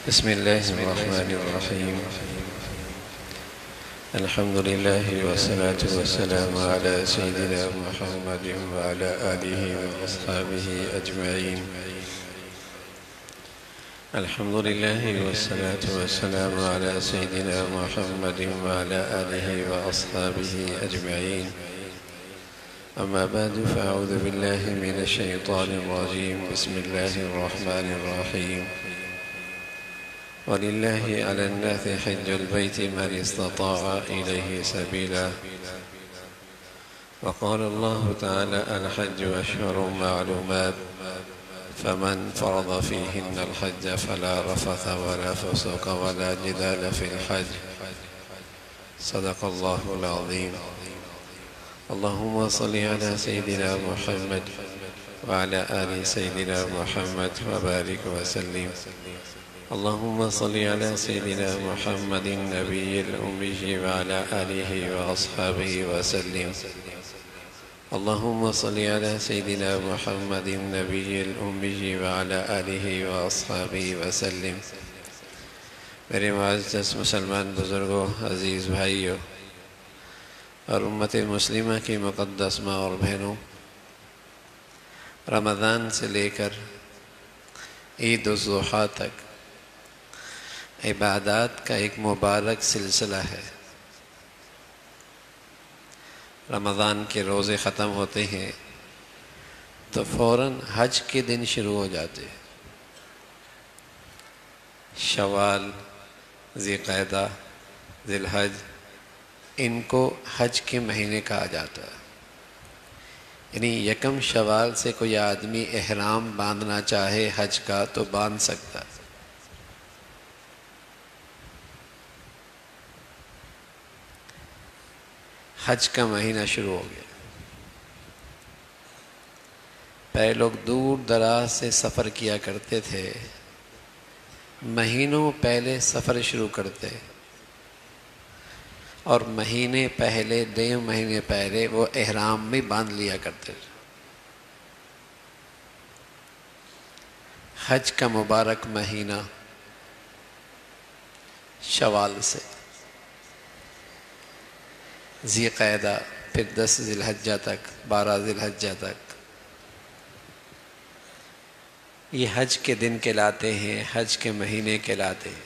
بسم الله الرحمن الرحيم. الحمد لله والصلاة والسلام على سيدنا محمد وعلى آله وأصحابه أجمعين. الحمد لله والصلاة والسلام على سيدنا محمد وعلى آله وأصحابه أجمعين. أما بعد فأعوذ بالله من الشيطان الرجيم. بسم الله الرحمن الرحيم. ولله على الناس حج البيت من استطاع إليه سبيلا. وقال الله تعالى: الحج أشهر معلومات فمن فرض فيهن الحج فلا رفث ولا فسوق ولا جدال في الحج. صدق الله العظيم. اللهم صل على سيدنا محمد وعلى آل سيدنا محمد وبارك وسلم. اللهم صل على سيدنا محمد النبي الأمي وعلى آله وأصحابه وسلم. اللهم صل على سيدنا محمد النبي الأمي وعلى آله وأصحابه وسلم. میرے معزز مسلمان بزرگوں، عزیز بھائیوں اور امت مسلمہ کی مقدس ماں اور بہنوں، رمضان سے لے کر عید الاضحیٰ تک عبادات کا ایک مبارک سلسلہ ہے۔ رمضان کے روزے ختم ہوتے ہیں تو فوراً حج کے دن شروع ہو جاتے ہیں۔ شوال، ذی القعدہ، ذی الحج، ان کو حج کے مہینے کہا جاتا ہے۔ یعنی یکم شوال سے کوئی آدمی احرام باندھنا چاہے حج کا تو باندھ سکتا ہے۔ حج کا مہینہ شروع ہو گیا۔ پہلے لوگ دور دراز سے سفر کیا کرتے تھے، مہینوں پہلے سفر شروع کرتے اور مہینے پہلے، 1.5 مہینے پہلے وہ احرام بھی باندھ لیا کرتے تھے۔ حج کا مبارک مہینہ شوال سے، ذی القعدہ، پھر 10 ذی الحجہ تک، 12 ذی الحجہ تک، یہ حج کے دن کہلاتے ہیں، حج کے مہینے کہلاتے ہیں۔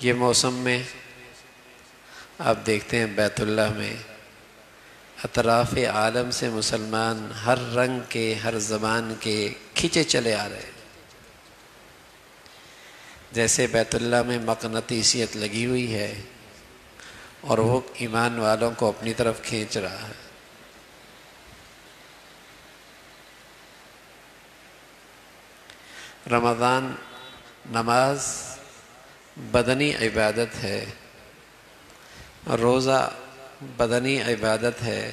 یہ موسم میں آپ دیکھتے ہیں بیت اللہ میں اطراف عالم سے مسلمان ہر رنگ کے، ہر زبان کے کھینچے چلے آ رہے ہیں۔ جیسے بیت اللہ میں مقناطیسیت لگی ہوئی ہے اور وہ ایمان والوں کو اپنی طرف کھینچ رہا ہے۔ رمضان نماز بدنی عبادت ہے، روزہ بدنی عبادت ہے،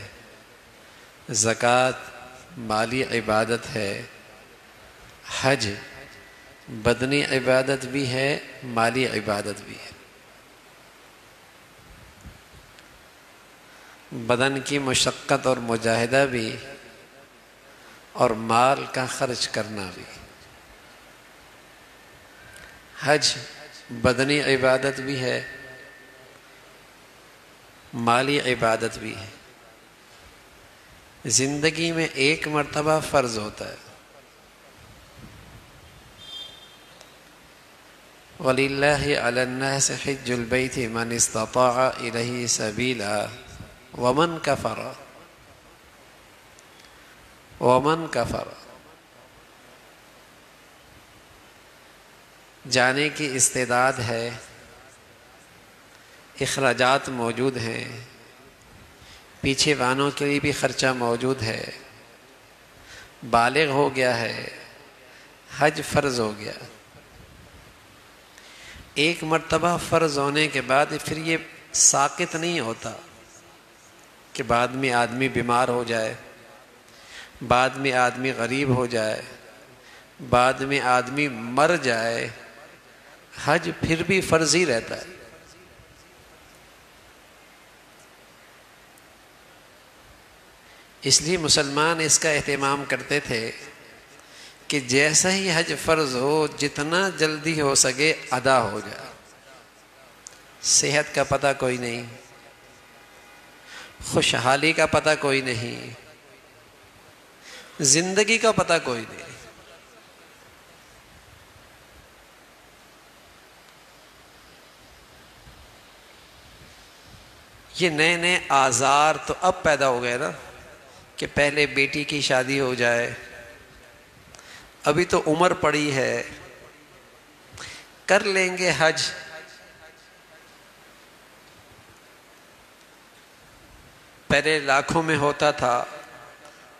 زکوٰۃ مالی عبادت ہے، حج بدنی عبادت بھی ہے، مالی عبادت بھی ہے۔ بدن کی مشقت اور مجاہدہ بھی اور مال کا خرچ کرنا بھی۔ حج بدنی عبادت بھی ہے، مالی عبادت بھی ہے۔ زندگی میں ایک مرتبہ فرض ہوتا ہے۔ وَلِلَّهِ عَلَى النَّاسِ حِجُّ الْبَيْتِ مَنِ اسْتَطَاعَ إِلَيْهِ سَبِيلًا وَمَنْ كَفَرَ۔ جانے کی استعداد ہے، اخراجات موجود ہیں، پیچھے وانوں کے لیے بھی خرچہ موجود ہے، بالغ ہو گیا ہے، حج فرض ہو گیا۔ ایک مرتبہ فرض ہونے کے بعد پھر یہ ساقط نہیں ہوتا کہ بعد میں آدمی بیمار ہو جائے، بعد میں آدمی غریب ہو جائے، بعد میں آدمی مر جائے، حج پھر بھی فرض ہی رہتا ہے۔ اس لیے مسلمان اس کا اہتمام کرتے تھے کہ جیسا ہی حج فرض ہو جتنا جلدی ہو سکے ادا ہو جائے۔ صحت کا پتہ کوئی نہیں، خوشحالی کا پتہ کوئی نہیں، زندگی کا پتہ کوئی نہیں۔ یہ نئے نئے آزار تو اب پیدا ہو گئے نا، کہ پہلے بیٹی کی شادی ہو جائے، ابھی تو عمر پڑی ہے، کر لیں گے حج۔ پہلے لاکھوں میں ہوتا تھا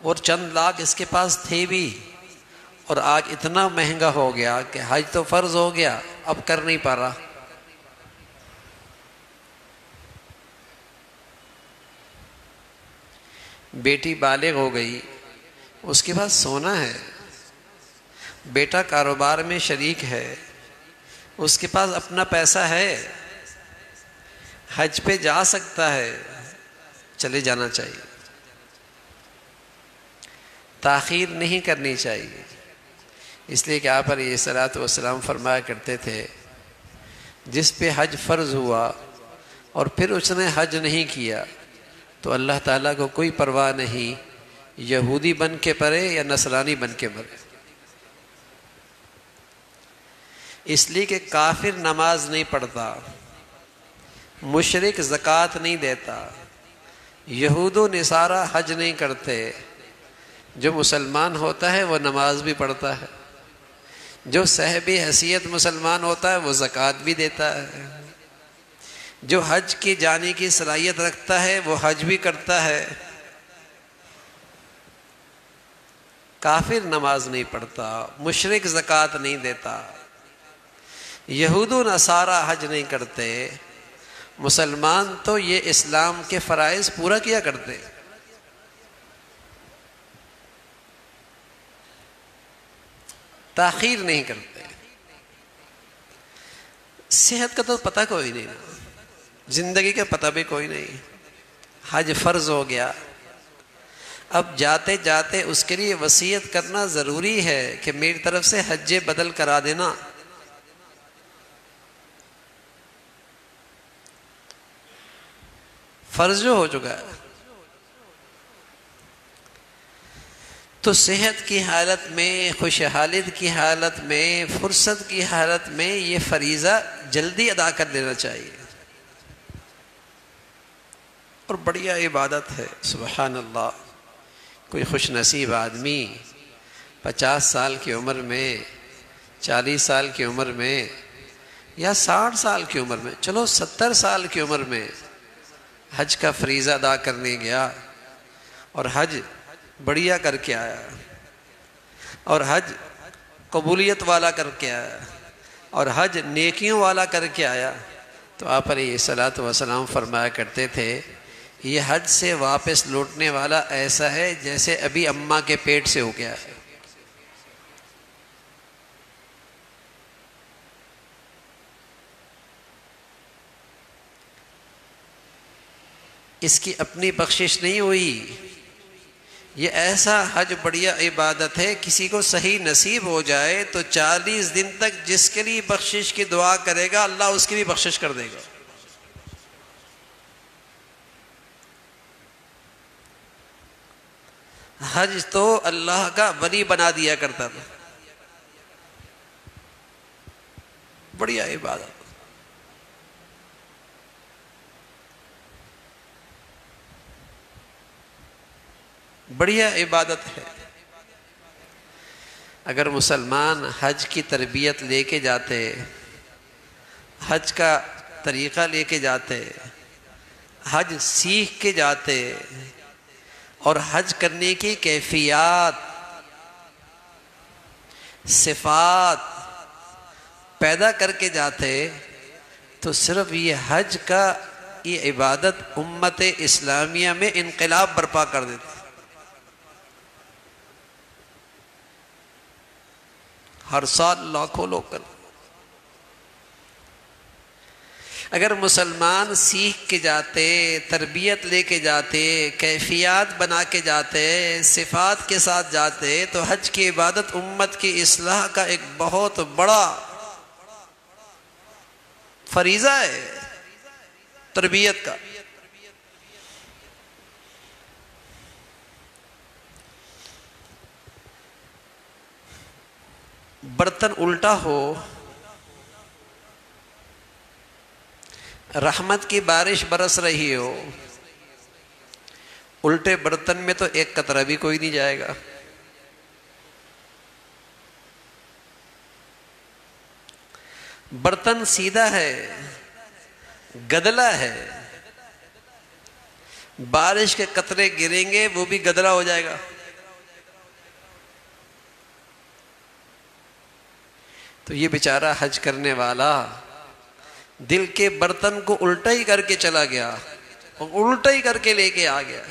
اور چند لاکھ اس کے پاس تھے بھی، اور آج اتنا مہنگا ہو گیا کہ حج تو فرض ہو گیا اب کر نہیں پا رہا۔ بیٹی بالغ ہو گئی، اس کے پاس سونا ہے، بیٹا کاروبار میں شریک ہے، اس کے پاس اپنا پیسہ ہے، حج پہ جا سکتا ہے، چلے جانا چاہیے، تاخیر نہیں کرنی چاہیے۔ اس لیے کہ آپ علیہ الصلوۃ والسلام فرمایا کرتے تھے، جس پہ حج فرض ہوا اور پھر اس نے حج نہیں کیا تو اللہ تعالیٰ کو کوئی پرواہ نہیں، یہودی بن کے مرے یا نصرانی بن کے مرے۔ اس لیے کہ کافر نماز نہیں پڑھتا، مشرک زکوٰۃ نہیں دیتا، یہود و نصارہ حج نہیں کرتے، جو مسلمان ہوتا ہے وہ نماز بھی پڑھتا ہے، جو صاحب حیثیت مسلمان ہوتا ہے وہ زکوٰۃ بھی دیتا ہے، جو حج کی جانے کی صلاحیت رکھتا ہے وہ حج بھی کرتا ہے۔ کافر نماز نہیں پڑھتا، مشرک زکوٰۃ نہیں دیتا، یہود و نصارہ حج نہیں کرتے، مسلمان تو یہ اسلام کے فرائض پورا کیا کرتے۔ تاخیر نہیں کرتے۔ صحت کا تو پتہ کوئی نہیں، زندگی کا پتہ بھی کوئی نہیں، حج فرض ہو گیا، اب جاتے جاتے اس کے لیے وصیت کرنا ضروری ہے کہ میری طرف سے حج بدل کرا دینا۔ فرض جو ہو چکا ہے تو صحت کی حالت میں، خوشحالیت کی حالت میں، فرصت کی حالت میں یہ فریضہ جلدی ادا کر دینا چاہیے، اور بڑھیا عبادت ہے۔ سبحان اللہ، کوئی خوش نصیب آدمی 50 سال کی عمر میں، 40 سال کی عمر میں، یا 60 سال کی عمر میں، چلو 70 سال کی عمر میں حج کا فریضہ ادا کرنے گیا اور حج بڑھیا کر کے آیا، اور حج قبولیت والا کر کے آیا، اور حج نیکیوں والا کر کے آیا، تو آپ علیہ الصلوۃ والسلام فرمایا کرتے تھے، یہ حج سے واپس لوٹنے والا ایسا ہے جیسے ابھی اماں کے پیٹ سے ہو گیا ہے۔ اس کی اپنی بخشش نہیں ہوئی، یہ ایسا حج بڑھیا عبادت ہے، کسی کو صحیح نصیب ہو جائے تو 40 دن تک جس کے لیے بخشش کی دعا کرے گا اللہ اس کی بھی بخشش کر دے گا۔ حج تو اللہ کا ولی بنا دیا کرتا تھا، بڑھیا عبادت، بڑھیا عبادت ہے۔ اگر مسلمان حج کی تربیت لے کے جاتے، حج کا طریقہ لے کے جاتے، حج سیکھ کے جاتے، اور حج کرنے کی کیفیات، صفات پیدا کر کے جاتے، تو صرف یہ حج کا یہ عبادت امت اسلامیہ میں انقلاب برپا کر دیتی۔ ہر سال لاکھوں لوگ کرتے۔ اگر مسلمان سیکھ کے جاتے، تربیت لے کے جاتے، کیفیات بنا کے جاتے، صفات کے ساتھ جاتے، تو حج کی عبادت امت کی اصلاح کا ایک بہت بڑا فریضہ ہے، تربیت کا۔ برتن الٹا ہو، رحمت کی بارش برس رہی ہو، الٹے برتن میں تو ایک قطرہ بھی کوئی نہیں جائے گا۔ برتن سیدھا ہے، گدلا ہے، بارش کے قطرے گریں گے وہ بھی گدلا ہو جائے گا۔ تو یہ بیچارہ حج کرنے والا دل کے برتن کو الٹا ہی کر کے چلا گیا اور الٹا ہی کر کے لے کے آ گیا،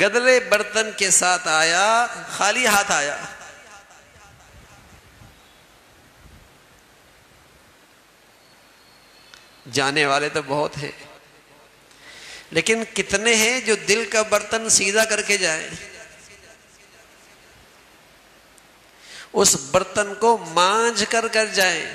گدلے برتن کے ساتھ آیا، خالی ہاتھ آیا۔ جانے والے تو بہت ہیں، لیکن کتنے ہیں جو دل کا برتن سیدھا کر کے جائیں، اس برتن کو مانجھ کر جائیں۔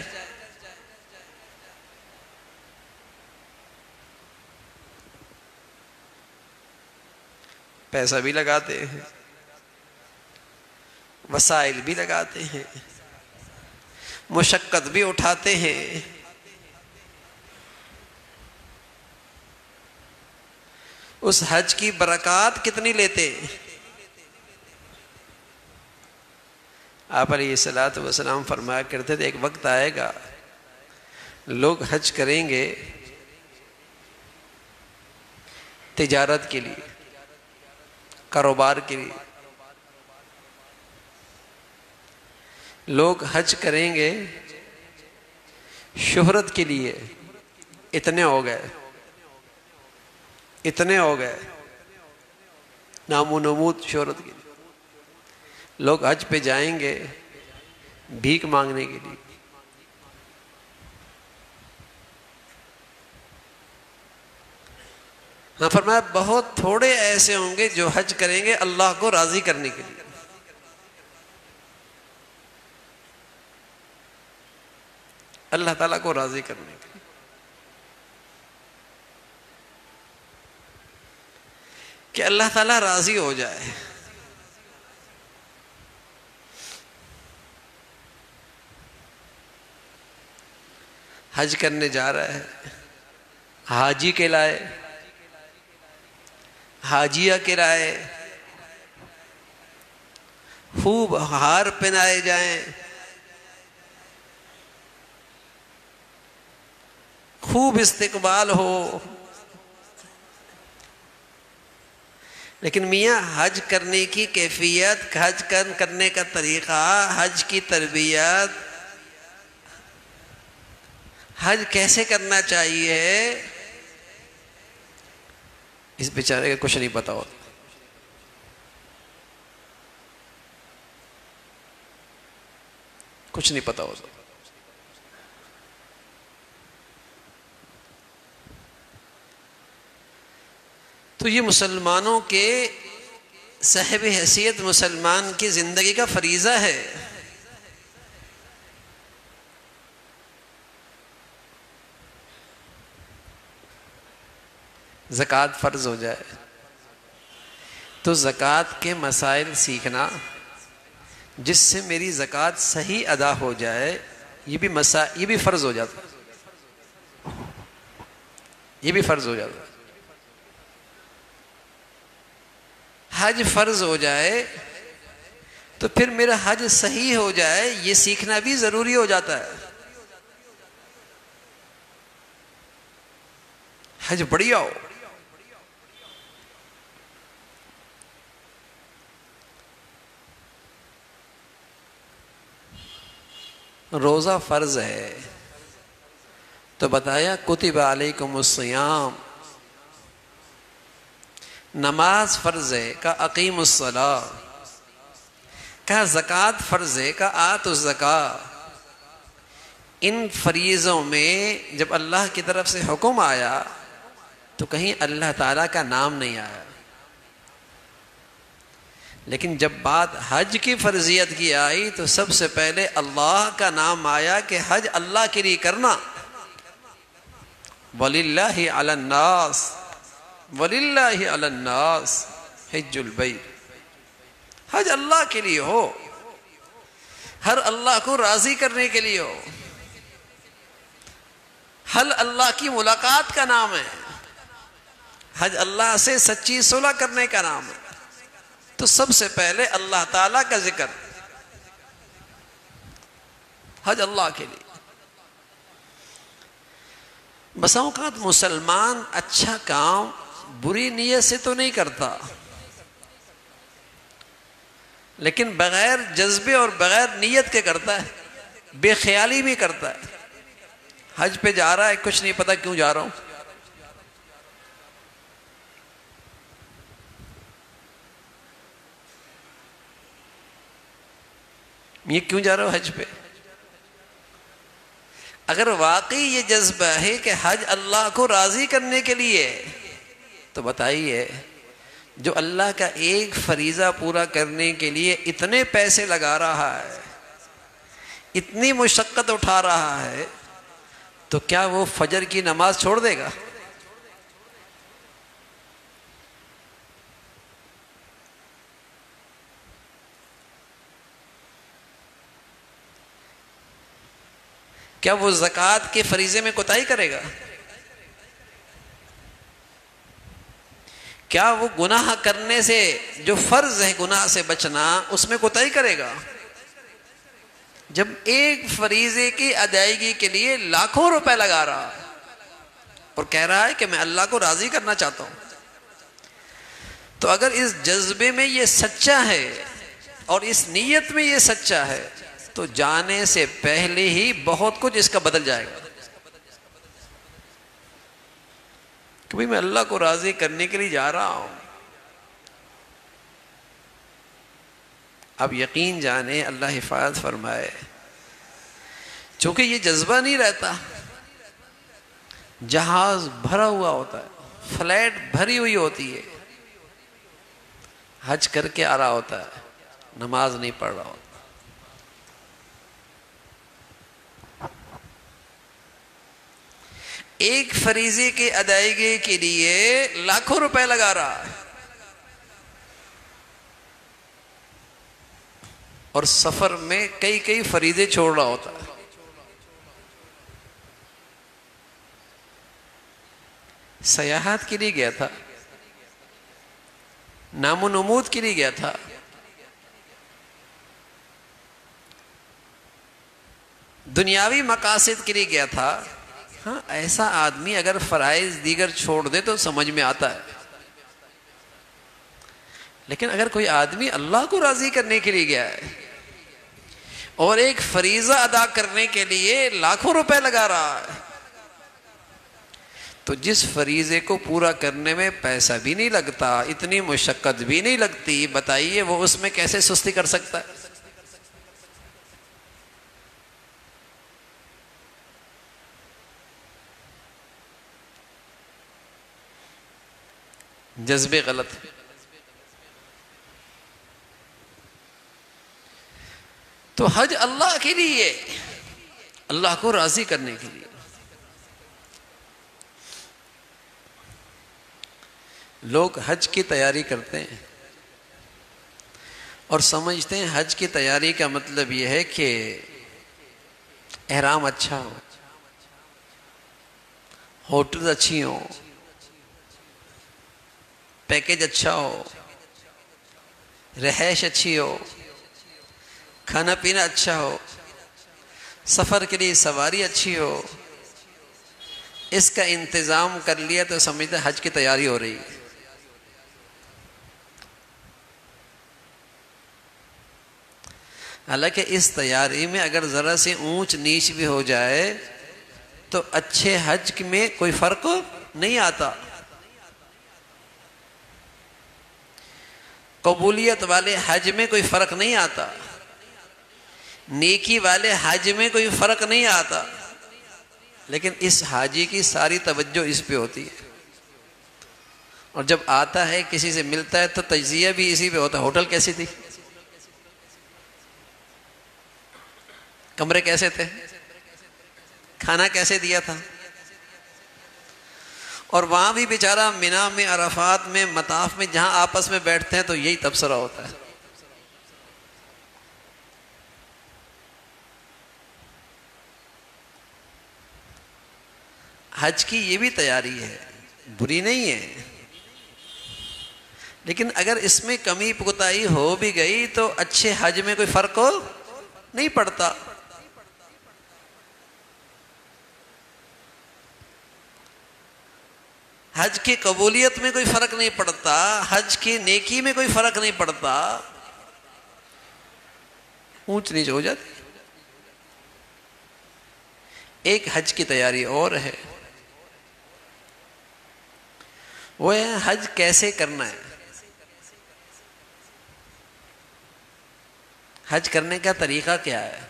پیسہ بھی لگاتے ہیں، وسائل بھی لگاتے ہیں، مشقت بھی اٹھاتے ہیں، اس حج کی برکات کتنی لیتے ہیں۔ آپ علیہ الصلوۃ والسلام فرمایا کرتے تھے ایک وقت آئے گا لوگ حج کریں گے تجارت کے لیے، کاروبار کے لیے، لوگ حج کریں گے شہرت کے لیے۔ اتنے ہو گئے، اتنے ہو گئے، نام و نمود شہرت کے لیے۔ لوگ حج پہ جائیں گے بھیک مانگنے کے لیے۔ ہاں فرمایا بہت تھوڑے ایسے ہوں گے جو حج کریں گے اللہ کو راضی کرنے کے لیے۔ اللہ تعالیٰ کو راضی کرنے کے لیے، کہ اللہ تعالیٰ راضی ہو جائے۔ حج کرنے جا رہا ہے، حاجی کہلائے، حاجیہ کہلائے، خوب ہار پہنائے جائیں، خوب استقبال ہو۔ لیکن میاں حج کرنے کی کیفیت، حج کرنے کا طریقہ، حج کی تربیت، حج کیسے کرنا چاہیے، اس بیچارے کا کچھ نہیں پتا ہوتا۔ کچھ نہیں پتا ہوتا۔ تو یہ مسلمانوں کے صاحب حیثیت مسلمان کی زندگی کا فریضہ ہے۔ زکوٰۃ فرض ہو جائے تو زکوٰۃ کے مسائل سیکھنا، جس سے میری زکوٰۃ صحیح ادا ہو جائے، یہ بھی فرض ہو جاتا، یہ بھی فرض ہو جاتا۔ حج فرض ہو جائے تو پھر میرا حج صحیح ہو جائے، یہ سیکھنا بھی ضروری ہو جاتا ہے۔ حج بڑھیا ہو، روزہ فرض ہے تو بتایا کتب علیکم الصیام، نماز فرض ہے کا اقیم الصلاۃ، کہا زکوٰۃ فرض ہے کا آتوا الزکاۃ، ان فریضوں میں جب اللہ کی طرف سے حکم آیا تو کہیں اللہ تعالیٰ کا نام نہیں آیا، لیکن جب بات حج کی فرضیت کی آئی تو سب سے پہلے اللہ کا نام آیا کہ حج اللہ کے لیے کرنا. وَلِلَّهِ عَلَى النَّاسِ وَلِلَّهِ عَلَى النَّاسِ حِجُّ الْبَيْتِ. حج اللہ کے لیے ہو، ہر اللہ کو راضی کرنے کے لیے ہو. حج اللہ کی ملاقات کا نام ہے، حج اللہ سے سچی صلح کرنے کا نام ہے. تو سب سے پہلے اللہ تعالیٰ کا ذکر، حج اللہ کے لیے. بسا اوقات مسلمان اچھا کام بری نیت سے تو نہیں کرتا، لیکن بغیر جذبے اور بغیر نیت کے کرتا ہے، بے خیالی بھی کرتا ہے. حج پہ جا رہا ہے، کچھ نہیں پتا کیوں جا رہا ہوں، یہ کیوں جا رہا ہو حج پہ. اگر واقعی یہ جذبہ ہے کہ حج اللہ کو راضی کرنے کے لیے، تو بتائیے جو اللہ کا ایک فریضہ پورا کرنے کے لیے اتنے پیسے لگا رہا ہے، اتنی مشقت اٹھا رہا ہے، تو کیا وہ فجر کی نماز چھوڑ دے گا؟ کیا وہ زکوٰۃ کے فریضے میں کوتاہی کرے گا؟ کیا وہ گناہ کرنے سے، جو فرض ہے گناہ سے بچنا، اس میں کوتاہی کرے گا؟ جب ایک فریضے کی ادائیگی کے لیے لاکھوں روپے لگا رہا ہے اور کہہ رہا ہے کہ میں اللہ کو راضی کرنا چاہتا ہوں، تو اگر اس جذبے میں یہ سچا ہے اور اس نیت میں یہ سچا ہے تو جانے سے پہلے ہی بہت کچھ اس کا بدل جائے گا کہ بھئی میں اللہ کو راضی کرنے کے لیے جا رہا ہوں. اب یقین جانے، اللہ حفاظت فرمائے، چونکہ یہ جذبہ نہیں رہتا، جہاز بھرا ہوا ہوتا ہے، فلائٹ بھری ہوئی ہوتی ہے، حج کر کے آ رہا ہوتا ہے، نماز نہیں پڑھ رہا ہوتا. ایک فریضے کی ادائیگی کے لیے لاکھوں روپے لگا رہا ہے اور سفر میں کئی کئی فریضے چھوڑ رہا ہوتا ہے. سیاحت کے لیے گیا تھا، نام و نمود کے لیے گیا تھا، دنیاوی مقاصد کے لیے گیا تھا. ہاں، ایسا آدمی اگر فرائض دیگر چھوڑ دے تو سمجھ میں آتا ہے، لیکن اگر کوئی آدمی اللہ کو راضی کرنے کے لیے گیا ہے اور ایک فریضہ ادا کرنے کے لیے لاکھوں روپے لگا رہا ہے، تو جس فریضے کو پورا کرنے میں پیسہ بھی نہیں لگتا، اتنی مشقت بھی نہیں لگتی، بتائیے وہ اس میں کیسے سستی کر سکتا ہے؟ جذبے غلط. تو حج اللہ کے لیے، اللہ کو راضی کرنے کے لیے. لوگ حج کی تیاری کرتے ہیں اور سمجھتے ہیں حج کی تیاری کا مطلب یہ ہے کہ احرام اچھا ہو، ہوٹل اچھی ہو، پیکیج اچھا ہو، رہائش اچھی ہو، کھانا پینا اچھا ہو، سفر کے لیے سواری اچھی ہو. اس کا انتظام کر لیا تو سمجھتے حج کی تیاری ہو رہی ہے. حالانکہ اس تیاری میں اگر ذرا سی اونچ نیچ بھی ہو جائے تو اچھے حج میں کوئی فرق نہیں آتا. قبولیت والے حج میں کوئی فرق نہیں آتا. نیکی والے حج میں کوئی فرق نہیں آتا، لیکن اس حاجی کی ساری توجہ اس پہ ہوتی ہے، اور جب آتا ہے کسی سے ملتا ہے تو تجزیہ بھی اسی پہ ہوتا ہے. ہوٹل کیسی تھی، کمرے کیسے تھے، کھانا کیسے دیا تھا. اور وہاں بھی بیچارہ مینا میں، عرفات میں، مطاف میں جہاں آپس میں بیٹھتے ہیں تو یہی تبصرہ ہوتا ہے. حج کی یہ بھی تیاری ہے، بری نہیں ہے، لیکن اگر اس میں کمی کوتاہی ہو بھی گئی تو اچھے حج میں کوئی فرق ہو نہیں پڑتا. حج کی قبولیت میں کوئی فرق نہیں پڑتا، حج کی نیکی میں کوئی فرق نہیں پڑتا، اونچ نیچ ہو جاتی. ایک حج کی تیاری اور ہے، وہ ہے حج کیسے کرنا ہے. حج کرنے کا طریقہ کیا ہے.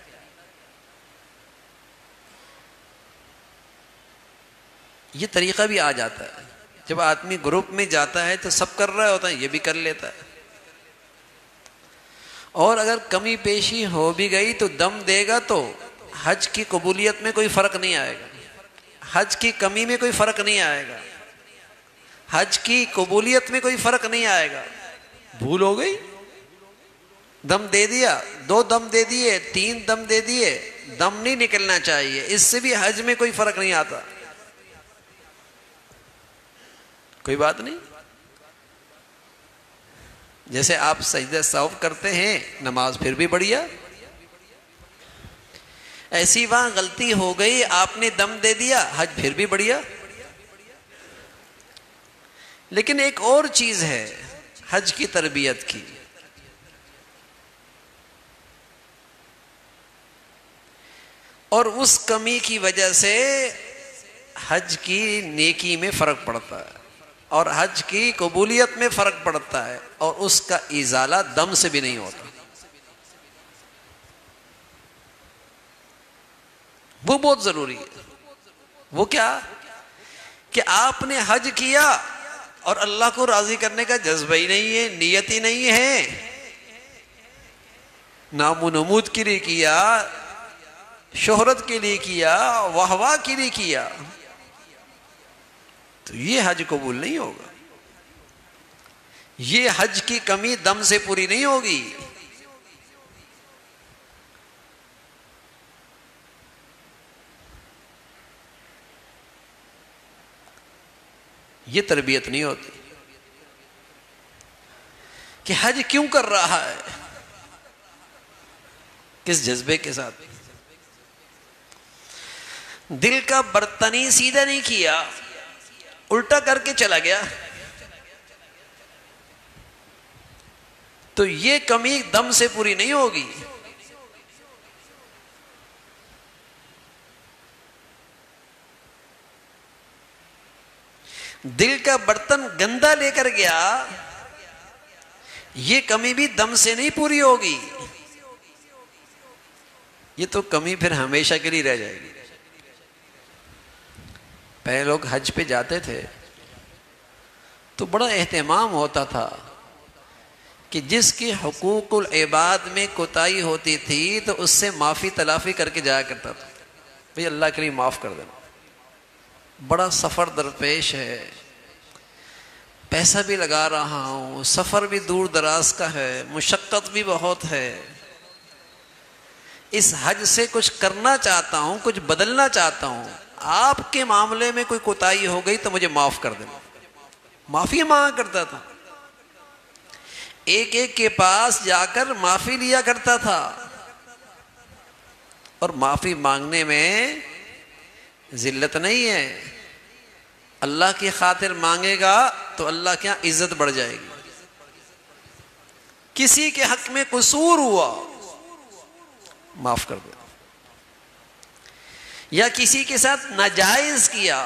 یہ طریقہ بھی آ جاتا ہے. جب آدمی گروپ میں جاتا ہے تو سب کر رہا ہوتا ہے، یہ بھی کر لیتا ہے. اور اگر کمی پیشی ہو بھی گئی تو دم دے گا تو حج کی قبولیت میں کوئی فرق نہیں آئے گا، حج کی کمی میں کوئی فرق نہیں آئے گا، حج کی قبولیت میں کوئی فرق نہیں آئے گا. بھول ہو گئی، دم دے دیا، 2 دم دے دیے، 3 دم دے دیے، دم نہیں نکلنا چاہیے، اس سے بھی حج میں کوئی فرق نہیں آتا. کوئی بات نہیں. جیسے آپ سجدہ سہو کرتے ہیں، نماز پھر بھی بڑھیا. ایسی وہاں غلطی ہو گئی، آپ نے دم دے دیا، حج پھر بھی بڑھیا. لیکن ایک اور چیز ہے حج کی تربیت کی، اور اس کمی کی وجہ سے حج کی نیکی میں فرق پڑتا ہے، اور حج کی قبولیت میں فرق پڑتا ہے، اور اس کا ازالہ دم سے بھی نہیں ہوتا. وہ بہت ضروری ہے. وہ کیا کہ آپ نے حج کیا اور اللہ کو راضی کرنے کا جذبہ ہی نہیں ہے، نیت ہی نہیں ہے، نام و نمود کے لیے کیا، شہرت کے لیے کیا، واہ واہ کے لیے کیا، تو یہ حج قبول نہیں ہوگا. یہ حج کی کمی دم سے پوری نہیں ہوگی. یہ تربیت نہیں ہوتی کہ حج کیوں کر رہا ہے، کس جذبے کے ساتھ. دل کا برتن ہی سیدھا نہیں کیا، الٹا کر کے چلا گیا، تو یہ کمی دم سے پوری نہیں ہوگی. دل کا برتن گندا لے کر گیا، یہ کمی بھی دم سے نہیں پوری ہوگی، یہ تو کمی پھر ہمیشہ کے لیے رہ جائے گی. پہلے لوگ حج پہ جاتے تھے تو بڑا اہتمام ہوتا تھا کہ جس کی حقوق العباد میں کوتاہی ہوتی تھی تو اس سے معافی تلافی کر کے جایا کرتا تھا. بھئی اللہ کے لیے معاف کر دینا، بڑا سفر درپیش ہے، پیسہ بھی لگا رہا ہوں، سفر بھی دور دراز کا ہے، مشقت بھی بہت ہے، اس حج سے کچھ کرنا چاہتا ہوں، کچھ بدلنا چاہتا ہوں، آپ کے معاملے میں کوئی کوتاہی ہو گئی تو مجھے معاف کر دینا. معافی مانگا کرتا تھا، ایک ایک کے پاس جا کر معافی لیا کرتا تھا. اور معافی مانگنے میں ذلت نہیں ہے، اللہ کی خاطر مانگے گا تو اللہ کے یہاں عزت بڑھ جائے گی. کسی کے حق میں قصور ہوا، معاف کر دو. یا کسی کے ساتھ ناجائز کیا،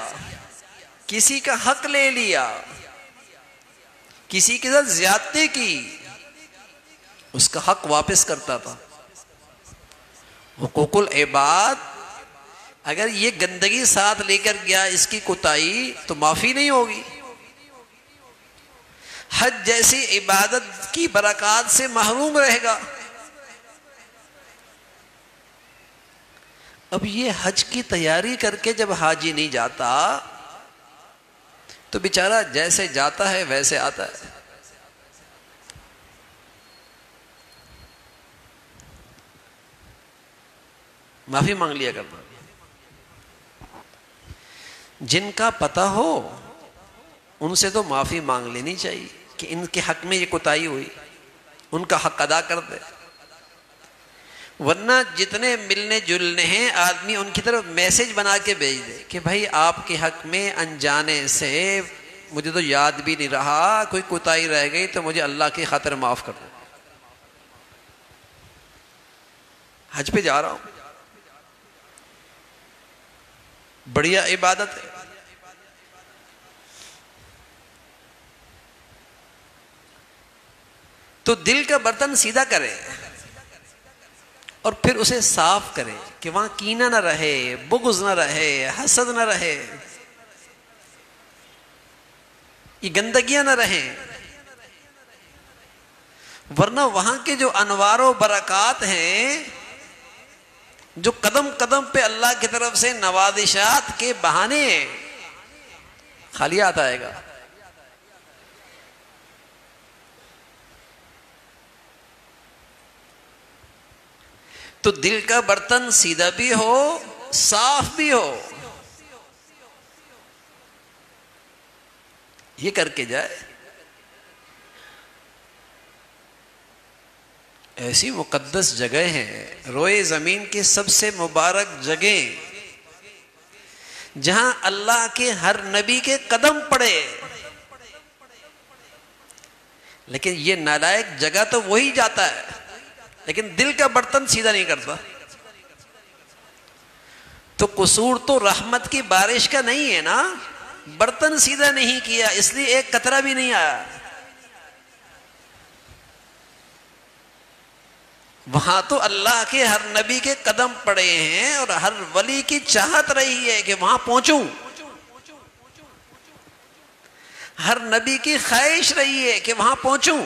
کسی کا حق لے لیا، کسی کے ساتھ زیادتی کی، اس کا حق واپس کرتا تھا. حقوق العباد اگر یہ گندگی ساتھ لے کر گیا، اس کی کوتاہی، تو معافی نہیں ہوگی۔ حج جیسی عبادت کی برکات سے محروم رہے گا۔ اب یہ حج کی تیاری کر کے جب حاجی نہیں جاتا تو بیچارہ جیسے جاتا ہے ویسے آتا ہے۔ معافی مانگ لیا کرنا۔ جن کا پتہ ہو ان سے تو معافی مانگ لینی چاہیے کہ ان کے حق میں یہ کوتاہی ہوئی، ان کا حق ادا کر دے۔ ورنہ جتنے ملنے جلنے ہیں آدمی ان کی طرف میسج بنا کے بھیج دے کہ بھائی آپ کے حق میں انجانے سے مجھے تو یاد بھی نہیں رہا، کوئی کوتاہی رہ گئی تو مجھے اللہ کی خاطر معاف کر دو، حج پہ جا رہا ہوں، بڑھیا عبادت ہے۔ تو دل کا برتن سیدھا کرے اور پھر اسے صاف کرے کہ وہاں کینہ نہ رہے، بغض نہ رہے، حسد نہ رہے، یہ گندگیاں نہ رہیں۔ ورنہ وہاں کے جو انوار و برکات ہیں، جو قدم قدم پہ اللہ کی طرف سے نوازشات کے بہانے خالی ہاتھ آئے گا۔ تو دل کا برتن سیدھا بھی ہو، صاف بھی ہو، یہ کر کے جائے۔ ایسی مقدس جگہ ہیں، روئے زمین کی سب سے مبارک جگہیں جہاں اللہ کے ہر نبی کے قدم پڑے، لیکن یہ نالائق جگہ تو وہی جاتا ہے لیکن دل کا برتن سیدھا نہیں کرتا۔ تو قصور تو رحمت کی بارش کا نہیں ہے نا، برتن سیدھا نہیں کیا اس لیے ایک قطرہ بھی نہیں آیا۔ وہاں تو اللہ کے ہر نبی کے قدم پڑے ہیں اور ہر ولی کی چاہت رہی ہے کہ وہاں پہنچوں، ہر نبی کی خواہش رہی ہے کہ وہاں پہنچوں۔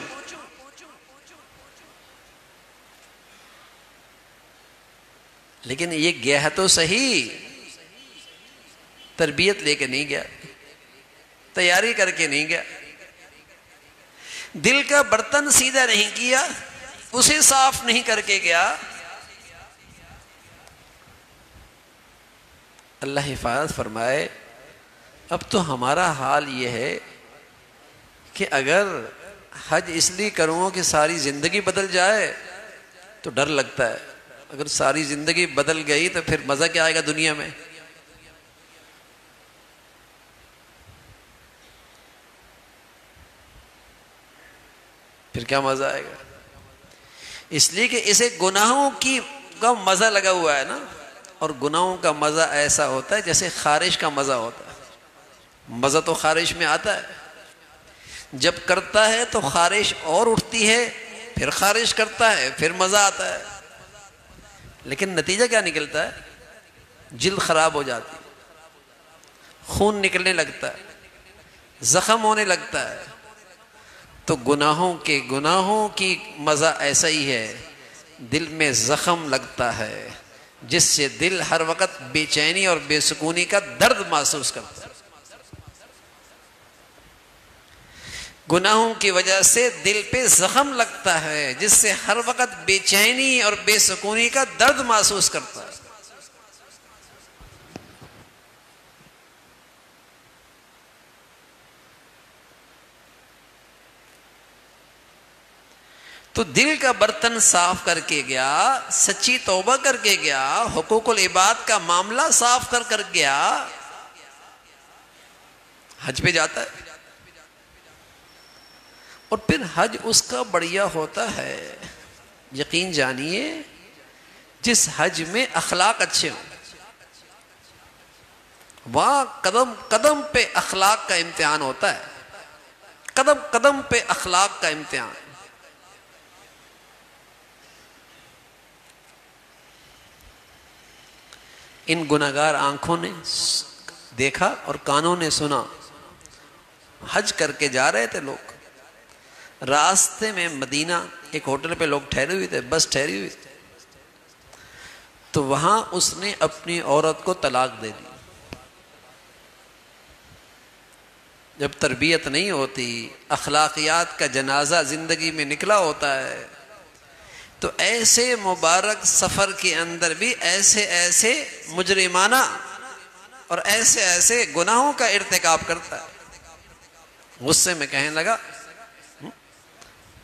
لیکن یہ گیا تو صحیح، تربیت لے کے نہیں گیا، تیاری کر کے نہیں گیا، دل کا برتن سیدھا نہیں کیا، اسے صاف نہیں کر کے گیا۔ اللہ حفاظت فرمائے۔ اب تو ہمارا حال یہ ہے کہ اگر حج اس لیے کروں کہ ساری زندگی بدل جائے تو ڈر لگتا ہے، اگر ساری زندگی بدل گئی تو پھر مزہ کیا آئے گا دنیا میں؟ پھر کیا مزہ آئے گا؟ اس لیے کہ اسے گناہوں کا مزہ لگا ہوا ہے نا، اور گناہوں کا مزہ ایسا ہوتا ہے جیسے خارش کا مزہ ہوتا ہے۔ مزہ تو خارش میں آتا ہے، جب کرتا ہے تو خارش اور اٹھتی ہے، پھر خارش کرتا ہے، پھر مزہ آتا ہے، لیکن نتیجہ کیا نکلتا ہے؟ جلد خراب ہو جاتی، خون نکلنے لگتا ہے، زخم ہونے لگتا ہے۔ تو گناہوں کی مزہ ایسا ہی ہے، دل میں زخم لگتا ہے جس سے دل ہر وقت بے چینی اور بے سکونی کا درد محسوس کرتا ہے۔ گناہوں کی وجہ سے دل پہ زخم لگتا ہے جس سے ہر وقت بے چینی اور بے سکونی کا درد محسوس کرتا ہے۔ تو دل کا برتن صاف کر کے گیا، سچی توبہ کر کے گیا، حقوق العباد کا معاملہ صاف کر گیا، حج پہ جاتا ہے۔ اور پھر حج اس کا بڑھیا ہوتا ہے، یقین جانیے جس حج میں اخلاق اچھے ہوں، وہاں قدم قدم پہ اخلاق کا امتحان ہوتا ہے، قدم قدم پہ اخلاق کا امتحان۔ ان گناہگار آنکھوں نے دیکھا اور کانوں نے سنا. حج کر کے جا رہے تھے لوگ، راستے میں مدینہ ایک ہوٹل پہ لوگ ٹھہرے ہوئے تھے، بس ٹھہری ہوئی تھی، تو وہاں اس نے اپنی عورت کو طلاق دے دی. جب تربیت نہیں ہوتی، اخلاقیات کا جنازہ زندگی میں نکلا ہوتا ہے، تو ایسے مبارک سفر کے اندر بھی ایسے ایسے مجرمانہ اور ایسے ایسے گناہوں کا ارتکاب کرتا ہے. غصے میں کہنے لگا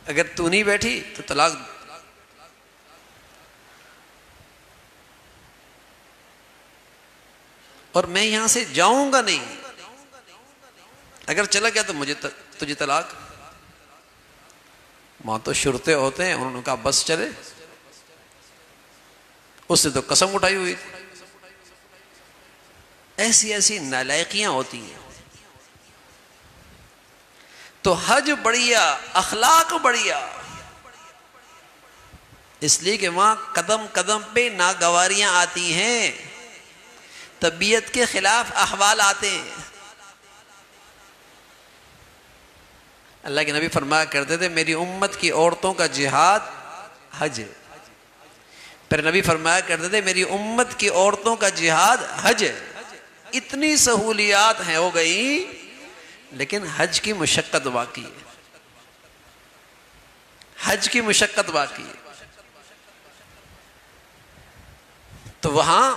اگر تو نہیں بیٹھی تو طلاق. اور میں یہاں سے جاؤں گا نہیں، اگر چلا گیا تو تجھے طلاق. وہاں تو شرطے ہوتے ہیں، انہوں نے کہا بس چلے. اس نے تو قسم اٹھائی ہوئی تھی. ایسی ایسی نالائقیاں ہوتی ہیں. تو حج بڑھیا، اخلاق بڑھیا، اس لیے کہ وہاں قدم قدم پہ ناگواریاں آتی ہیں، طبیعت کے خلاف احوال آتے ہیں. اللہ کے نبی فرمایا کرتے تھے میری امت کی عورتوں کا جہاد حج ہے. پھر نبی فرمایا کرتے تھے میری امت کی عورتوں کا جہاد حج ہے. اتنی سہولیات ہیں ہو گئی، لیکن حج کی مشقت باقی ہے. حج کی مشقت باقی ہے. تو وہاں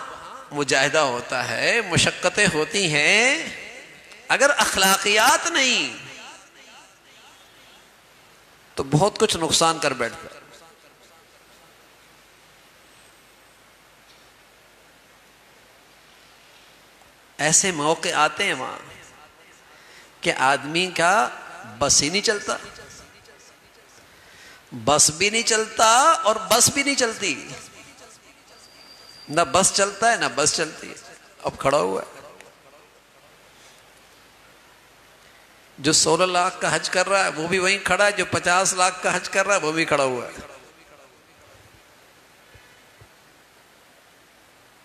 مجاہدہ ہوتا ہے، مشقتیں ہوتی ہیں. اگر اخلاقیات نہیں تو بہت کچھ نقصان کر بیٹھتا ہے. ایسے موقع آتے ہیں وہاں کہ آدمی کا بس ہی نہیں چلتا، بس بھی نہیں چلتا اور بس بھی نہیں چلتی. نہ بس چلتا ہے نہ بس چلتی ہے. اب کھڑا ہوا ہے جو 16 لاکھ کا حج کر رہا ہے وہ بھی وہیں کھڑا ہے، جو 50 لاکھ کا حج کر رہا ہے وہ بھی کھڑا ہوا ہے.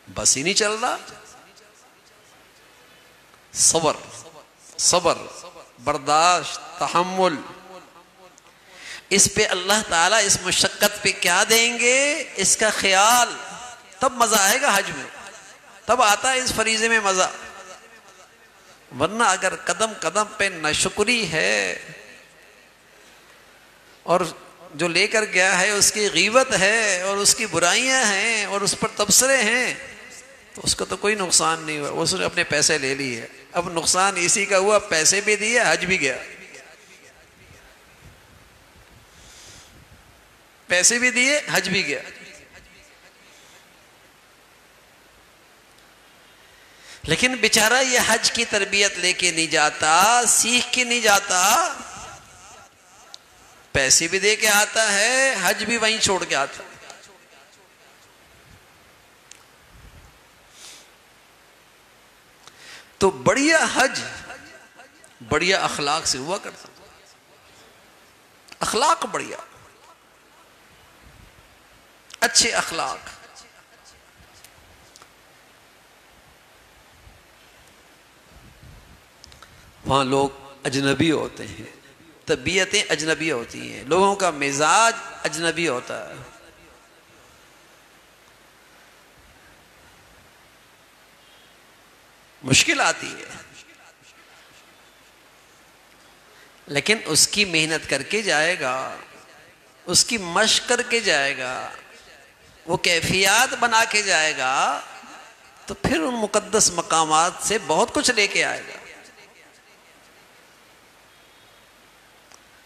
بس ہی نہیں چل رہا. صبر، صبر، برداشت، تحمل، اس پہ اللہ تعالیٰ اس مشقت پہ کیا دیں گے اس کا خیال. تب مزہ آئے گا حج میں، تب آتا ہے اس فریضے میں مزہ. ورنہ اگر قدم قدم پہ ناشکری ہے اور جو لے کر گیا ہے اس کی غیبت ہے اور اس کی برائیاں ہیں اور اس پر تبصرے ہیں، تو اس کو تو کوئی نقصان نہیں ہوا. اس نے اپنے پیسے لے لیے. اب نقصان اسی کا ہوا، پیسے بھی دیے، حج بھی گیا. پیسے بھی دیے، حج بھی گیا. لیکن بیچارہ یہ حج کی تربیت لے کے نہیں جاتا، سیکھ کے نہیں جاتا، پیسے بھی دے کے آتا ہے، حج بھی وہیں چھوڑ کے آتا ہے. تو بڑھیا حج بڑھیا اخلاق سے ہوا کرتا. اخلاق بڑھیا، اچھے اخلاق. وہاں لوگ اجنبی ہوتے ہیں، طبیعتیں اجنبی ہوتی ہیں، لوگوں کا مزاج اجنبی ہوتا ہے. مشکل آتی ہے، لیکن اس کی محنت کر کے جائے گا، اس کی مشق کر کے جائے گا، وہ کیفیات بنا کے جائے گا، تو پھر ان مقدس مقامات سے بہت کچھ لے کے آئے گا.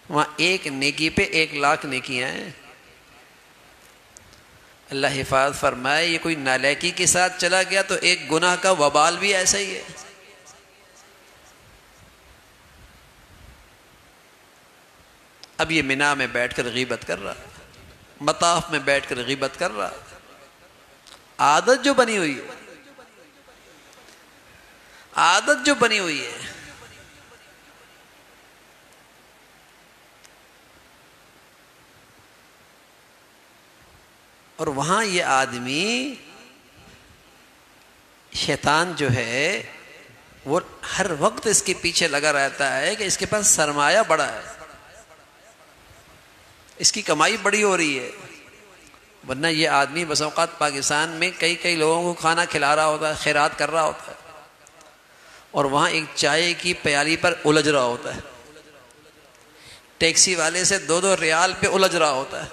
وہاں ایک نیکی پہ 1,00,000 نیکیاں ہیں. اللہ حفاظت فرمائے یہ کوئی نالائکی کے ساتھ چلا گیا تو ایک گناہ کا وبال بھی ایسا ہی ہے. اب یہ منا میں بیٹھ کر غیبت کر رہا، مطاف میں بیٹھ کر غیبت کر رہا. عادت جو بنی ہوئی ہے، عادت جو بنی ہوئی ہے. اور وہاں یہ آدمی شیطان جو ہے وہ ہر وقت اس کے پیچھے لگا رہتا ہے کہ اس کے پاس سرمایہ بڑا ہے، اس کی کمائی بڑی ہو رہی ہے. ورنہ یہ آدمی بس اوقات پاکستان میں کئی لوگوں کو کھانا کھلا رہا ہوتا ہے، خیرات کر رہا ہوتا ہے، اور وہاں ایک چائے کی پیالی پر الجھ رہا ہوتا ہے، ٹیکسی والے سے 2 ریال پہ الجھ رہا ہوتا ہے.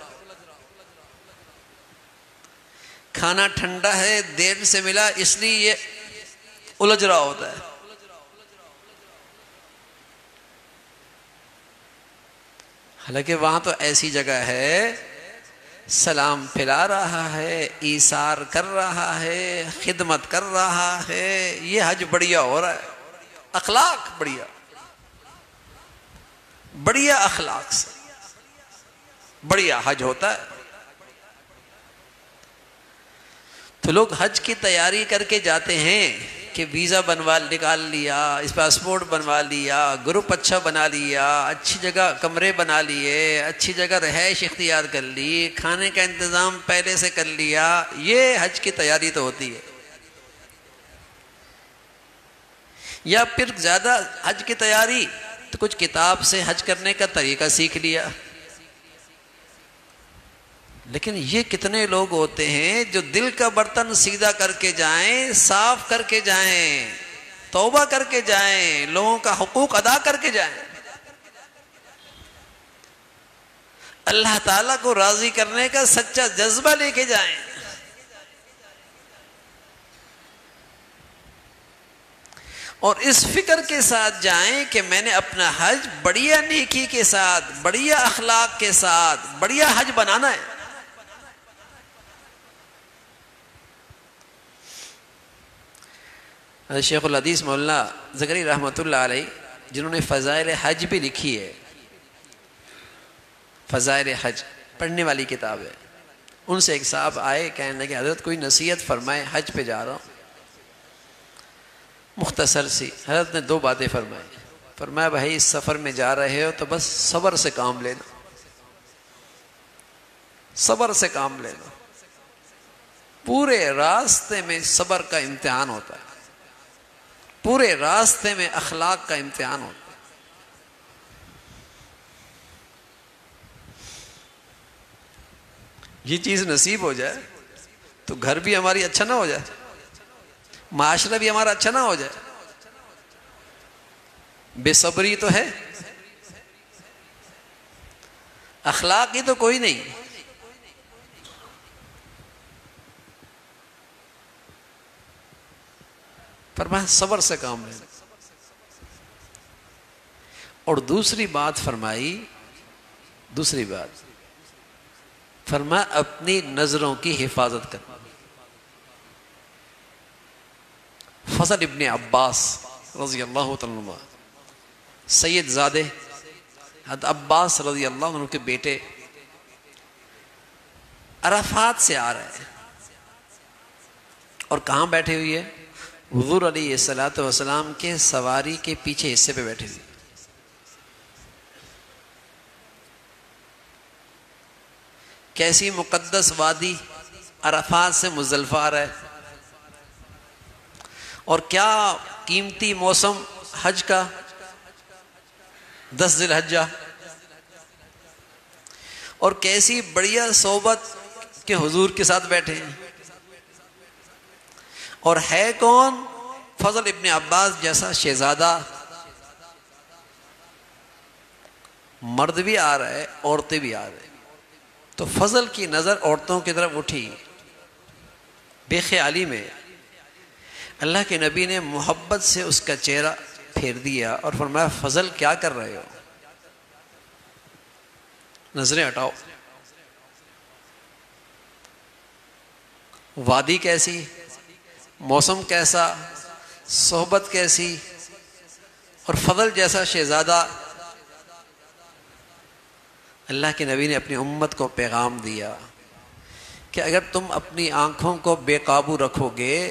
کھانا ٹھنڈا ہے، دیر سے ملا، اس لیے یہ الجھ رہا ہوتا ہے. حالانکہ وہاں تو ایسی جگہ ہے، سلام پھیلا رہا ہے، ایثار کر رہا ہے، خدمت کر رہا ہے. یہ حج بڑھیا ہو رہا ہے، اخلاق بڑھیا اخلاق سے بڑھیا حج ہوتا ہے. تو لوگ حج کی تیاری کر کے جاتے ہیں کہ ویزا نکال لیا، اس پاسپورٹ بنوا لیا، گروپ اچھا بنا لیا، اچھی جگہ کمرے بنا لیے، اچھی جگہ رہائش اختیار کر لی، کھانے کا انتظام پہلے سے کر لیا. یہ حج کی تیاری تو ہوتی ہے. یا پھر زیادہ حج کی تیاری تو کچھ کتاب سے حج کرنے کا طریقہ سیکھ لیا. لیکن یہ کتنے لوگ ہوتے ہیں جو دل کا برتن سیدھا کر کے جائیں، صاف کر کے جائیں، توبہ کر کے جائیں، لوگوں کا حقوق ادا کر کے جائیں، اللہ تعالیٰ کو راضی کرنے کا سچا جذبہ لے کے جائیں. اور اس فکر کے ساتھ جائیں کہ میں نے اپنا حج بڑھیا نیکی کے ساتھ، بڑھیا اخلاق کے ساتھ، بڑھیا حج بنانا ہے. شیخ الحدیث مولانا زکریا رحمۃ اللہ علیہ، جنہوں نے فضائل حج بھی لکھی ہے، فضائل حج پڑھنے والی کتاب ہے، ان سے ایک صاحب آئے، کہنے لگے حضرت کوئی نصیحت فرمائے، حج پہ جا رہا ہوں. مختصر سی حضرت نے 2 باتیں فرمائی. فرمایا بھائی اس سفر میں جا رہے ہو تو بس صبر سے کام لے لو، صبر سے کام لے لو. پورے راستے میں صبر کا امتحان ہوتا ہے، پورے راستے میں اخلاق کا امتحان ہوتا ہے. یہ چیز نصیب ہو جائے تو گھر بھی ہماری اچھا نہ ہو جائے، معاشرہ بھی ہمارا اچھا نہ ہو جائے. بے صبری تو ہے، اخلاق ہی تو کوئی نہیں. فرمایا صبر سے کام لے. اور دوسری بات فرمائی، دوسری بات فرمایا اپنی نظروں کی حفاظت کر. فضل ابن عباس رضی اللہ تعالیٰ عنہ، سید زادے حضرت عباس رضی اللہ عنہ کے بیٹے، عرفات سے آ رہے ہیں اور کہاں بیٹھے ہوئی ہے؟ حضور علیہ الصلوۃ والسلام کے سواری کے پیچھے حصے پہ بیٹھے ہوئی. کیسی مقدس وادی عرفات سے مزدلفہ آ رہا ہے، اور کیا قیمتی موسم حج کا، 10 ذی الحجہ، اور کیسی بڑھیا صحبت کے حضور کے ساتھ بیٹھے ہیں. اور ہے کون؟ فضل ابن عباس جیسا شہزادہ. مرد بھی آ رہا ہے، عورتیں بھی آ رہے ہیں. تو فضل کی نظر عورتوں کی طرف اٹھی، بے خیالی میں اللہ کے نبی نے محبت سے اس کا چہرہ پھیر دیا اور فرمایا فضل کیا کر رہے ہو، نظریں ہٹاؤ. وادی کیسی، موسم کیسا، صحبت کیسی، اور فضل جیسا شہزادہ. اللہ کے نبی نے اپنی امت کو پیغام دیا کہ اگر تم اپنی آنکھوں کو بے قابو رکھو گے،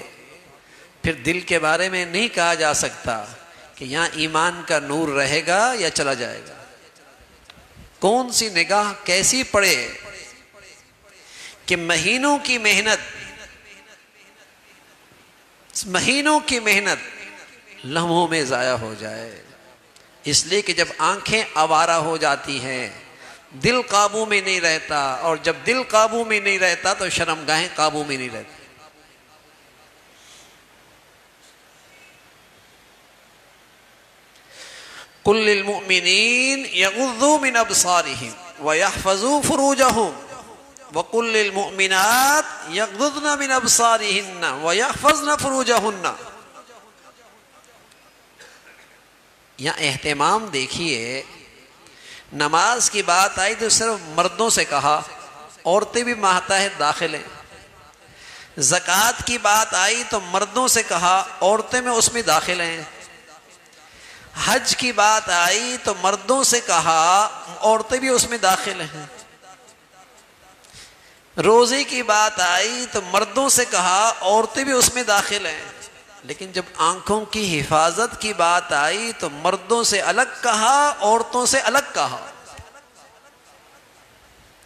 پھر دل کے بارے میں نہیں کہا جا سکتا کہ یہاں ایمان کا نور رہے گا یا چلا جائے گا. کون سی نگاہ کیسی پڑے کہ مہینوں کی محنت مہینوں کی محنت لمحوں میں ضائع ہو جائے. اس لیے کہ جب آنکھیں آوارہ ہو جاتی ہیں دل قابو میں نہیں رہتا، اور جب دل قابو میں نہیں رہتا تو شرمگاہیں قابو میں نہیں رہتی. قل للمؤمنین یغضوا من ابصارہم ویحفظوا فروجہم وقل للمؤمنات یغضضن من ابصارہن ویحفظن فروجہن. یہاں اہتمام دیکھیے، نماز کی بات آئی تو صرف مردوں سے کہا، عورتیں بھی ماتحت داخل ہیں. زکوٰۃ کی بات آئی تو مردوں سے کہا، عورتیں میں اس میں داخل ہیں. حج کی بات آئی تو مردوں سے کہا، عورتیں بھی اس میں داخل ہیں. روزے کی بات آئی تو مردوں سے کہا، عورتیں بھی اس میں داخل ہیں. لیکن جب آنکھوں کی حفاظت کی بات آئی تو مردوں سے الگ کہا، عورتوں سے الگ کہا.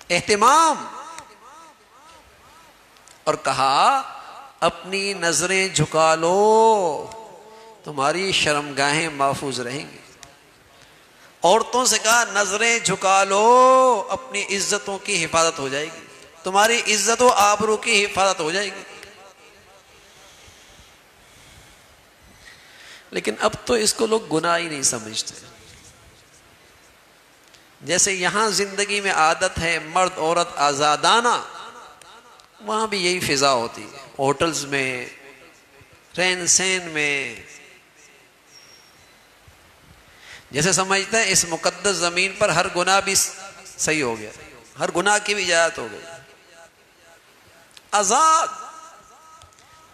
اہتمام. اور کہا اپنی نظریں جھکا لو، تمہاری شرمگاہیں محفوظ رہیں گی. عورتوں سے کہا نظریں جھکا لو، اپنی عزتوں کی حفاظت ہو جائے گی، تمہاری عزت و آبرو کی حفاظت ہو جائے گی. لیکن اب تو اس کو لوگ گناہ ہی نہیں سمجھتے. جیسے یہاں زندگی میں عادت ہے مرد عورت آزادانہ، وہاں بھی یہی فضا ہوتی ہے. ہوٹلز میں، رہن سہن میں، جیسے سمجھتے ہیں اس مقدس زمین پر ہر گناہ بھی صحیح ہو گیا، ہر گناہ کی بھی اجازت ہو گئی. آزاد.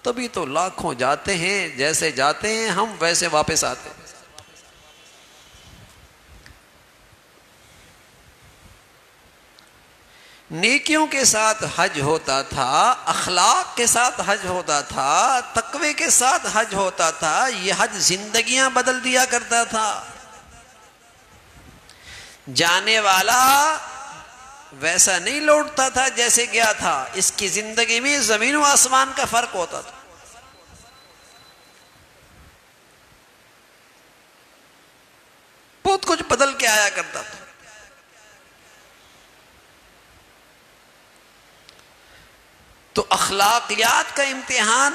تبھی تو لاکھوں جاتے ہیں، جیسے جاتے ہیں ہم ویسے واپس آتے ہیں. نیکیوں کے ساتھ حج ہوتا تھا، اخلاق کے ساتھ حج ہوتا تھا، تقوی کے ساتھ حج ہوتا تھا. یہ حج زندگیاں بدل دیا کرتا تھا. جانے والا ویسا نہیں لوٹتا تھا جیسے گیا تھا. اس کی زندگی میں زمین و آسمان کا فرق ہوتا تھا. بہت کچھ بدل کے آیا کرتا تھا. تو اخلاقیات کا امتحان،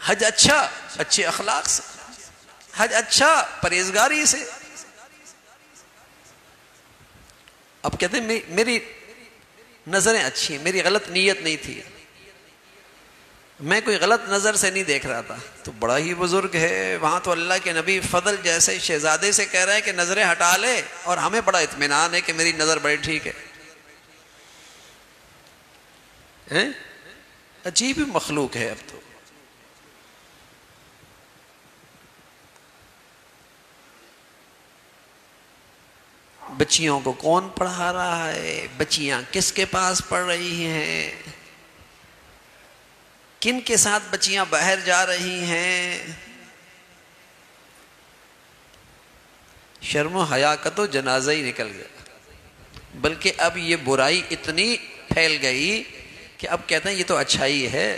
حج اچھا اچھے اخلاق سے، حج اچھا پرہیزگاری سے. اب کہتے ہیں میری نظریں اچھی ہیں، میری غلط نیت نہیں تھی، میں کوئی غلط نظر سے نہیں دیکھ رہا تھا. تو بڑا ہی بزرگ ہے وہاں، تو اللہ کے نبی فضل جیسے شہزادے سے کہہ رہا ہے کہ نظریں ہٹا لے، اور ہمیں بڑا اطمینان ہے کہ میری نظر بڑی ٹھیک ہے. عجیب مخلوق ہے. اب تو بچیوں کو کون پڑھا رہا ہے، بچیاں کس کے پاس پڑھ رہی ہیں، کن کے ساتھ بچیاں باہر جا رہی ہیں. شرم و حیا کا تو جنازہ ہی نکل گیا. بلکہ اب یہ برائی اتنی پھیل گئی کہ اب کہتے ہیں یہ تو اچھائی ہے.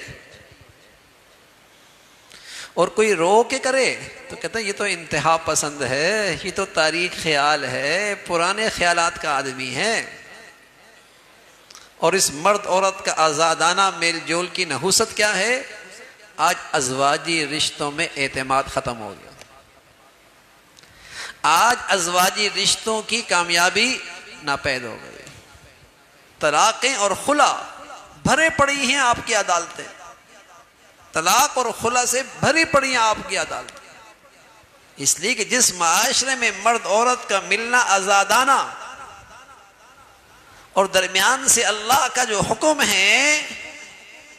اور کوئی رو کے کرے تو کہتے ہیں یہ تو انتہا پسند ہے، یہ تو تاریخ خیال ہے، پرانے خیالات کا آدمی ہے. اور اس مرد عورت کا آزادانہ میل جول کی نحوست کیا ہے؟ آج ازواجی رشتوں میں اعتماد ختم ہو گیا. آج ازواجی رشتوں کی کامیابی ناپید ہو گئی. طلاقیں اور خلا بھرے پڑی ہیں آپ کی عدالتیں، طلاق اور خلا سے بھری پڑی ہیں آپ کی عدالتیں. اس لیے کہ جس معاشرے میں مرد عورت کا ملنا آزادانہ اور درمیان سے اللہ کا جو حکم ہے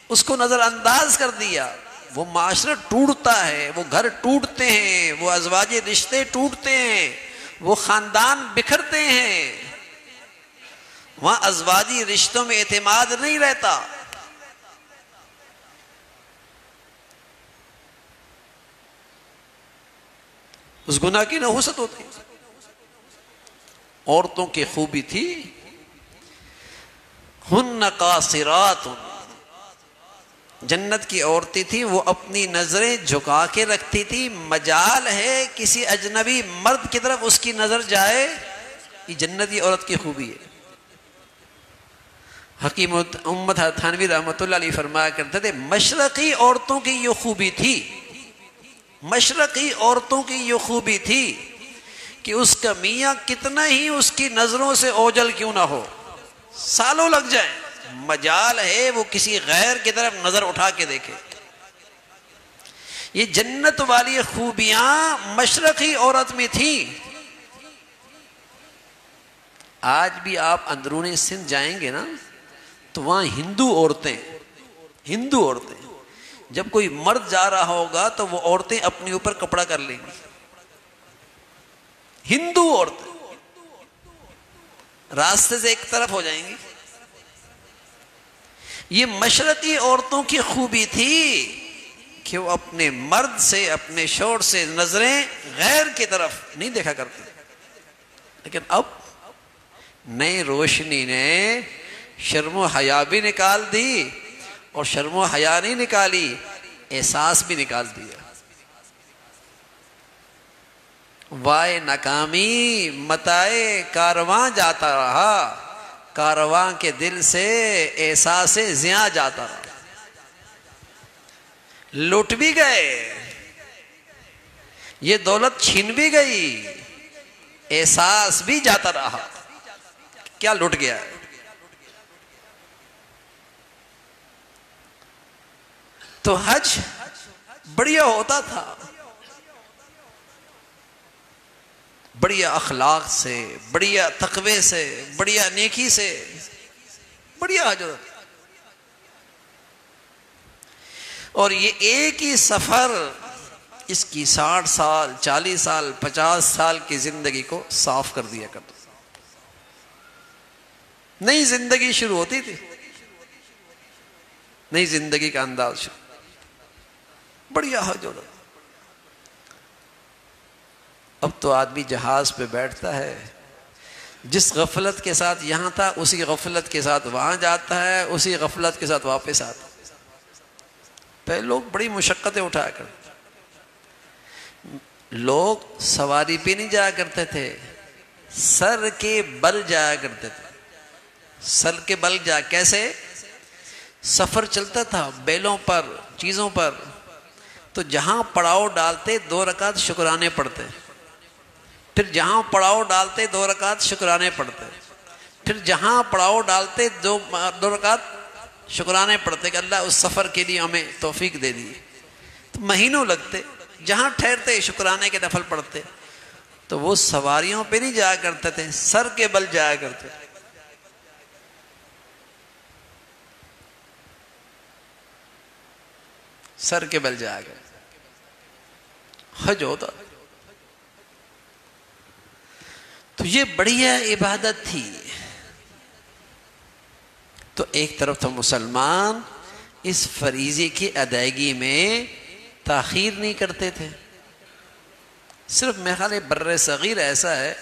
اس کو نظر انداز کر دیا، وہ معاشرہ ٹوٹتا ہے، وہ گھر ٹوٹتے ہیں، وہ ازواجی رشتے ٹوٹتے ہیں، وہ خاندان بکھرتے ہیں. وہاں ازواجی رشتوں میں اعتماد نہیں رہتا. اس گناہ کی نحوست ہوتی. عورتوں کی خوبی تھی ہن قاصرات جنت کی عورتیں تھیں وہ اپنی نظریں جھکا کے رکھتی تھی، مجال ہے کسی اجنبی مرد کی طرف اس کی نظر جائے، یہ جنتی عورت کی خوبی ہے۔ حکیم امت تھانوی رحمۃ اللہ علیہ فرمایا کرتے تھے مشرقی عورتوں کی یہ خوبی تھی، مشرقی عورتوں کی یہ خوبی تھی کہ اس کا میاں کتنا ہی اس کی نظروں سے اوجل کیوں نہ ہو، سالوں لگ جائیں، مجال ہے وہ کسی غیر کی طرف نظر اٹھا کے دیکھے۔ یہ جنت والی خوبیاں مشرقی عورت میں تھیں۔ آج بھی آپ اندرون سندھ جائیں گے نا تو وہاں ہندو عورتیں جب کوئی مرد جا رہا ہوگا تو وہ عورتیں اپنے اوپر کپڑا کر لیں گی، ہندو عورتیں راستے سے ایک طرف ہو جائیں گی۔ یہ مشرقی عورتوں کی خوبی تھی کہ وہ اپنے مرد سے، اپنے شوہر سے نظریں غیر کی طرف نہیں دیکھا کرتے۔ لیکن اب نئی روشنی نے شرم و حیا بھی نکال دی، اور شرم و حیا نہیں نکالی، احساس بھی نکال دیا۔ وائے ناکامی متائے کارواں جاتا رہا، کارواں کے دل سے احساس زیاں جاتا رہا۔ لوٹ بھی گئے، یہ دولت چھین بھی گئی، احساس بھی جاتا رہا۔ کیا لٹ گیا ہے؟ تو حج بڑھیا ہوتا تھا، بڑھیا اخلاق سے، بڑھیا تقوی سے، بڑھیا نیکی سے، بڑھیا حج ہوتا تھا۔ اور یہ ایک ہی سفر اس کی 60 سال 40 سال 50 سال کی زندگی کو صاف کر دیا کرتا۔ نئی زندگی شروع ہوتی تھی، نئی زندگی کا انداز شروع، بڑھیا حج ہوتا۔ اب تو آدمی جہاز پہ بیٹھتا ہے، جس غفلت کے ساتھ یہاں تھا اسی غفلت کے ساتھ وہاں جاتا ہے، اسی غفلت کے ساتھ واپس آتا ہے۔ پہلے لوگ بڑی مشقتیں اٹھایا کرتے، لوگ سواری پہ نہیں جایا کرتے تھے، سر کے بل جایا کرتے تھے۔ سر کے بل جا کیسے؟ سفر چلتا تھا بیلوں پر، چیزوں پر، تو جہاں پڑاؤ ڈالتے 2 رکعت شکرانے پڑھتے، پھر جہاں پڑاؤ ڈالتے 2 رکعت شکرانے پڑھتے، پھر جہاں پڑاؤ ڈالتے 2 رکعت شکرانے پڑھتے کہ اللہ اس سفر کے لیے ہمیں توفیق دے دی۔ تو مہینوں لگتے، جہاں ٹھہرتے شکرانے کے نفل پڑھتے۔ تو وہ سواریوں پہ نہیں جایا کرتے تھے، سر کے بل جایا کرتے، سر کے بل جایا کرتے، حج ہوتا۔ تو یہ بڑھیا عبادت تھی۔ تو ایک طرف تو مسلمان اس فریضے کی ادائیگی میں تاخیر نہیں کرتے تھے۔ صرف میرے خیال ہے بر صغیر ایسا ہے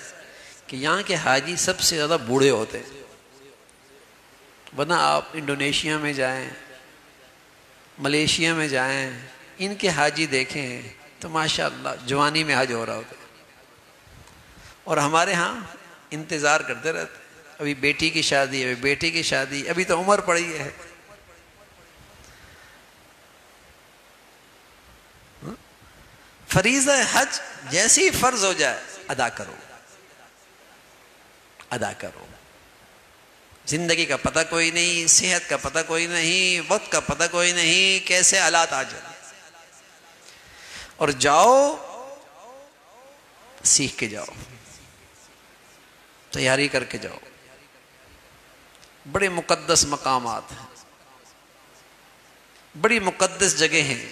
کہ یہاں کے حاجی سب سے زیادہ بوڑھے ہوتے ہیں، ورنہ آپ انڈونیشیا میں جائیں، ملیشیا میں جائیں، ان کے حاجی دیکھیں تو ماشاءاللہ جوانی میں حج ہو رہا ہوتا ہے۔ اور ہمارے ہاں انتظار کرتے رہتے، ابھی بیٹی کی شادی، ابھی بیٹی کی شادی، ابھی تو عمر پڑی ہے۔ فریضہ حج جیسی فرض ہو جائے ادا کرو، ادا کرو۔ زندگی کا پتہ کوئی نہیں، صحت کا پتہ کوئی نہیں، وقت کا پتہ کوئی نہیں، کیسے حالات آ جائیں، اور جاؤ سیکھ کے جاؤ، تیاری کر کے جاؤ۔ بڑے مقدس مقامات ہیں، بڑی مقدس جگہ ہیں،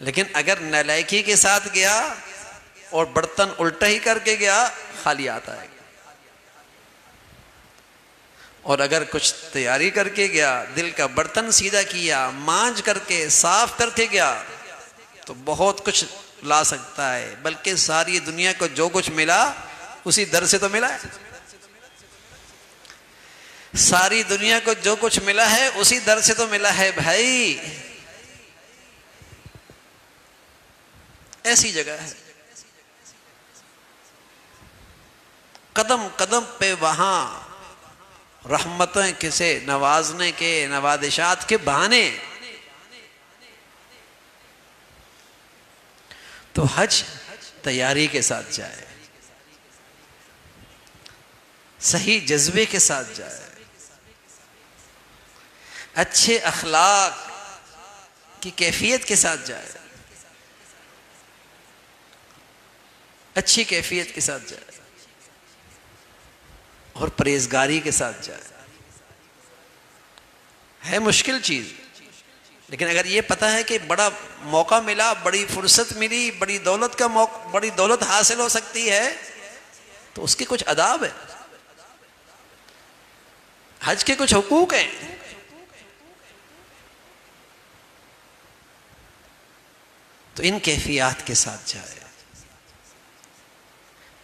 لیکن اگر نالائکی کے ساتھ گیا اور برتن الٹا ہی کر کے گیا خالی آتا ہے، اور اگر کچھ تیاری کر کے گیا، دل کا برتن سیدھا کیا، مانج کر کے صاف کر کے گیا تو بہت کچھ لا سکتا ہے، بلکہ ساری دنیا کو جو کچھ ملا اسی در سے تو ملا ہے۔ ساری دنیا کو جو کچھ ملا ہے اسی در سے تو ملا ہے بھائی. ایسی جگہ ہے قدم قدم پہ وہاں رحمتیں کسے نوازنے کے نوازشات کے بہانے. تو حج تیاری کے ساتھ جائے, صحیح جذبے کے ساتھ جائے, اچھے اخلاق کی کیفیت کے ساتھ جائے, اچھی کیفیت کے ساتھ جائے اور پرہیزگاری کے ساتھ جائے. ہے مشکل چیز, لیکن اگر یہ پتہ ہے کہ بڑا موقع ملا, بڑی فرصت ملی, بڑی دولت کا موقع, بڑی دولت حاصل ہو سکتی ہے, تو اس کے کچھ آداب ہیں, حج کے کچھ حقوق ہیں. تو ان کیفیات کے ساتھ جائے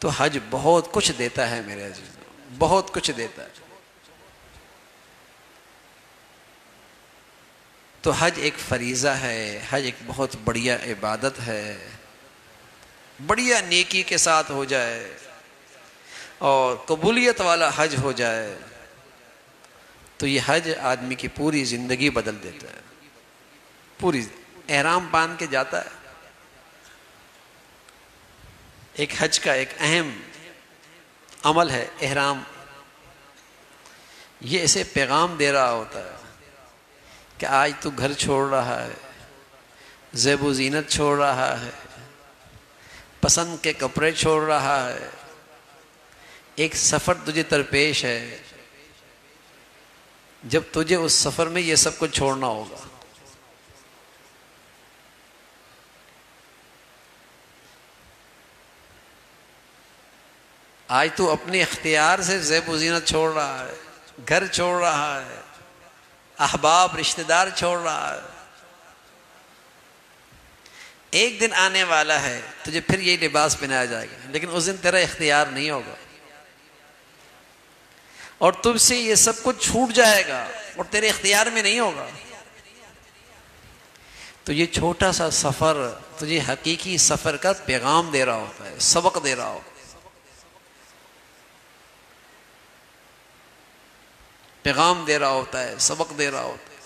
تو حج بہت کچھ دیتا ہے میرے عزیزوں, بہت کچھ دیتا ہے. تو حج ایک فریضہ ہے, حج ایک بہت بڑھیا عبادت ہے. بڑھیا نیکی کے ساتھ ہو جائے اور قبولیت والا حج ہو جائے تو یہ حج آدمی کی پوری زندگی بدل دیتا ہے. پوری احرام باندھ کے جاتا ہے. ایک حج کا ایک اہم عمل ہے احرام. یہ اسے پیغام دے رہا ہوتا ہے کہ آج تو گھر چھوڑ رہا ہے, زیب و زینت چھوڑ رہا ہے, پسند کے کپڑے چھوڑ رہا ہے, ایک سفر تجھے درپیش ہے. جب تجھے اس سفر میں یہ سب کچھ چھوڑنا ہوگا. آج تو اپنے اختیار سے زیب و زینت چھوڑ رہا ہے, گھر چھوڑ رہا ہے, احباب رشتہ دار چھوڑ رہا ہے. ایک دن آنے والا ہے تجھے پھر یہ لباس پہنایا جائے گا, لیکن اس دن تیرا اختیار نہیں ہوگا اور تجھ سے یہ سب کچھ چھوٹ جائے گا اور تیرے اختیار میں نہیں ہوگا. تو یہ چھوٹا سا سفر تجھے حقیقی سفر کا پیغام دے رہا ہوتا ہے, سبق دے رہا ہوتا ہے, پیغام دے رہا ہوتا ہے, سبق دے رہا ہوتا ہے.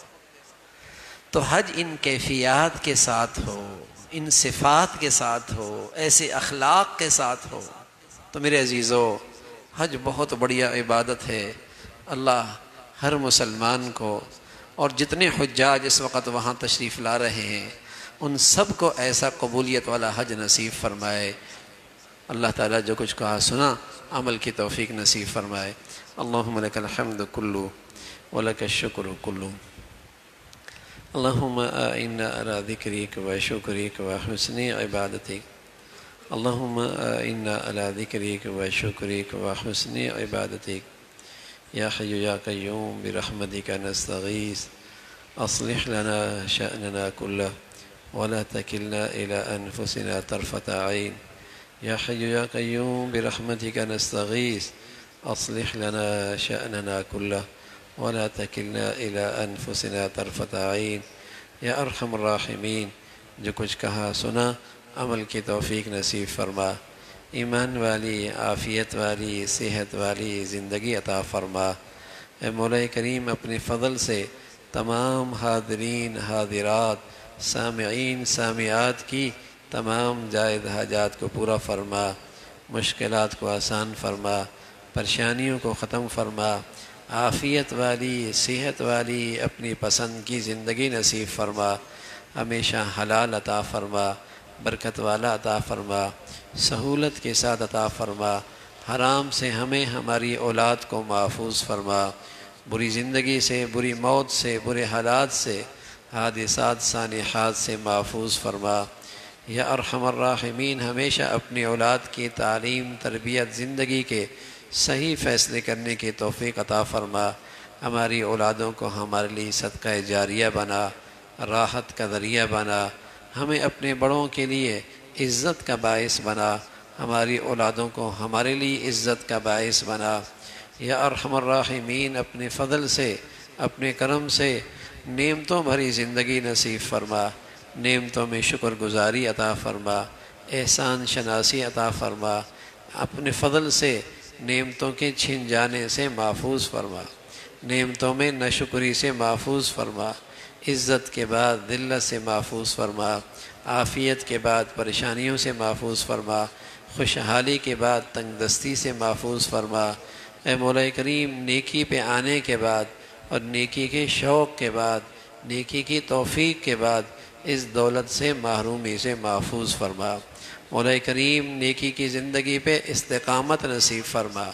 تو حج ان کیفیات کے ساتھ ہو, ان صفات کے ساتھ ہو, ایسے اخلاق کے ساتھ ہو تو میرے عزیزو حج بہت بڑھیا عبادت ہے. اللہ ہر مسلمان کو اور جتنے حجاج اس وقت وہاں تشریف لا رہے ہیں ان سب کو ایسا قبولیت والا حج نصیب فرمائے. اللہ تعالیٰ جو کچھ کہا سنا عمل کی توفیق نصیب فرمائے. اللہم لک الحمد کلو ولک الشکر کلو. اللہم اعنا علی ذکرک و شکرک و حسن عبادتک. اللہم اعنا علی ذکرک و شکرک و حسن عبادتک. یا حی یا قیوم برحمتک نستغیث اصلح لنا شأننا کلہ ولا تکلنا الی انفسنا طرفۃ عین. یا حی یا قیوم برحمتک نستغیث اصلح لنا شأننا کلہ ولا تکلنا الی انفسنا طرفۃ عین. یا ارحم الراحمین جو کچھ کہا سنا عمل کی توفیق نصیب فرما. ایمان والی, عافیت والی, صحت والی زندگی عطا فرما. اے مولا کریم اپنے فضل سے تمام حاضرین حاضرات سامعین سامعات کی تمام جائز حاجات کو پورا فرما, مشکلات کو آسان فرما, پریشانیوں کو ختم فرما. عافیت والی صحت والی اپنی پسند کی زندگی نصیب فرما. ہمیشہ حلال عطا فرما, برکت والا عطا فرما, سہولت کے ساتھ عطا فرما. حرام سے ہمیں ہماری اولاد کو محفوظ فرما. بری زندگی سے, بری موت سے, برے حالات سے, حادثات سانحات سے محفوظ فرما. یا ارحم الراحمین ہمیشہ اپنی اولاد کی تعلیم تربیت زندگی کے صحیح فیصلے کرنے کی توفیق عطا فرما. ہماری اولادوں کو ہمارے لیے صدقہ جاریہ بنا, راحت کا ذریعہ بنا. ہمیں اپنے بڑوں کے لیے عزت کا باعث بنا, ہماری اولادوں کو ہمارے لیے عزت کا باعث بنا. یا ارحم الراحمین اپنے فضل سے، اپنے کرم سے نعمتوں بھری زندگی نصیب فرما، نعمتوں میں شکر گزاری عطا فرما، احسان شناسی عطا فرما، اپنے فضل سے نعمتوں کے چھن جانے سے محفوظ فرما، نعمتوں میں ناشکری سے محفوظ فرما، عزت کے بعد ذلت سے محفوظ فرما، عافیت کے بعد پریشانیوں سے محفوظ فرما، خوشحالی کے بعد تنگ دستی سے محفوظ فرما۔ اے مولا کریم، نیکی پہ آنے کے بعد اور نیکی کے شوق کے بعد، نیکی کی توفیق کے بعد اس دولت سے محرومی سے محفوظ فرما۔ مولا کریم، نیکی کی زندگی پہ استقامت نصیب فرما،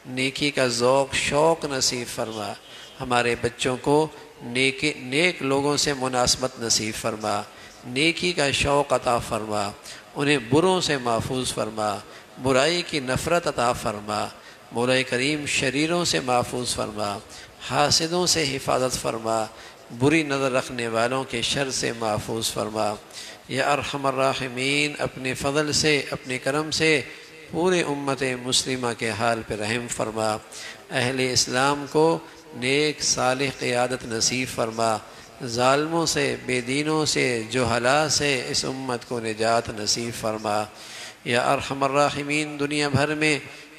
نیکی کا ذوق شوق نصیب فرما، ہمارے بچوں کو نیک لوگوں سے مناسبت نصیب فرما، نیکی کا شوق عطا فرما، انہیں بروں سے محفوظ فرما، برائی کی نفرت عطا فرما۔ مولا کریم، شریروں سے محفوظ فرما، حاسدوں سے حفاظت فرما، بری نظر رکھنے والوں کے شر سے محفوظ فرما۔ یا ارحم الراحمین، اپنے فضل سے، اپنے کرم سے پورے امت مسلمہ کے حال پہ رحم فرما، اہل اسلام کو نیک صالح قیادت نصیب فرما، ظالموں سے، بے دینوں سے، جہلا سے اس امت کو نجات نصیب فرما۔ یا ارحم الراحمین، دنیا بھر میں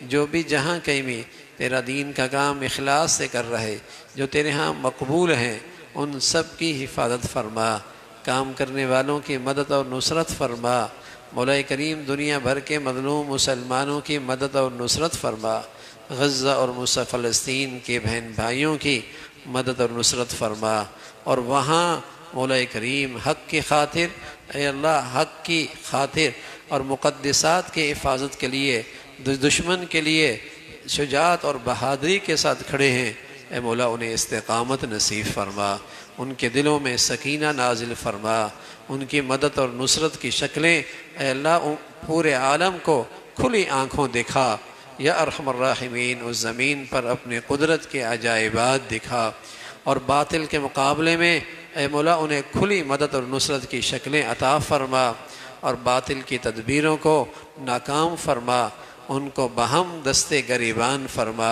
جو بھی جہاں کہیں بھی تیرا دین کا کام اخلاص سے کر رہے، جو تیرے ہاں مقبول ہیں، ان سب کی حفاظت فرما، کام کرنے والوں کی مدد اور نصرت فرما۔ مولا کریم، دنیا بھر کے مظلوم مسلمانوں کی مدد اور نصرت فرما، غزہ اور فلسطین کے بہن بھائیوں کی مدد اور نصرت فرما، اور وہاں مولا کریم حق کی خاطر، اے اللہ، حق کی خاطر اور مقدسات کے حفاظت کے لیے دشمن کے لیے شجاعت اور بہادری کے ساتھ کھڑے ہیں، اے مولا انہیں استقامت نصیب فرما، ان کے دلوں میں سکینہ نازل فرما، ان کی مدد اور نصرت کی شکلیں اے اللہ پورے عالم کو کھلی آنکھوں دکھا۔ یا ارحم الراحمین، اس زمین پر اپنے قدرت کے عجائبات دکھا، اور باطل کے مقابلے میں اے مولا انہیں کھلی مدد اور نصرت کی شکلیں عطا فرما، اور باطل کی تدبیروں کو ناکام فرما، ان کو بہم دستے گریبان فرما،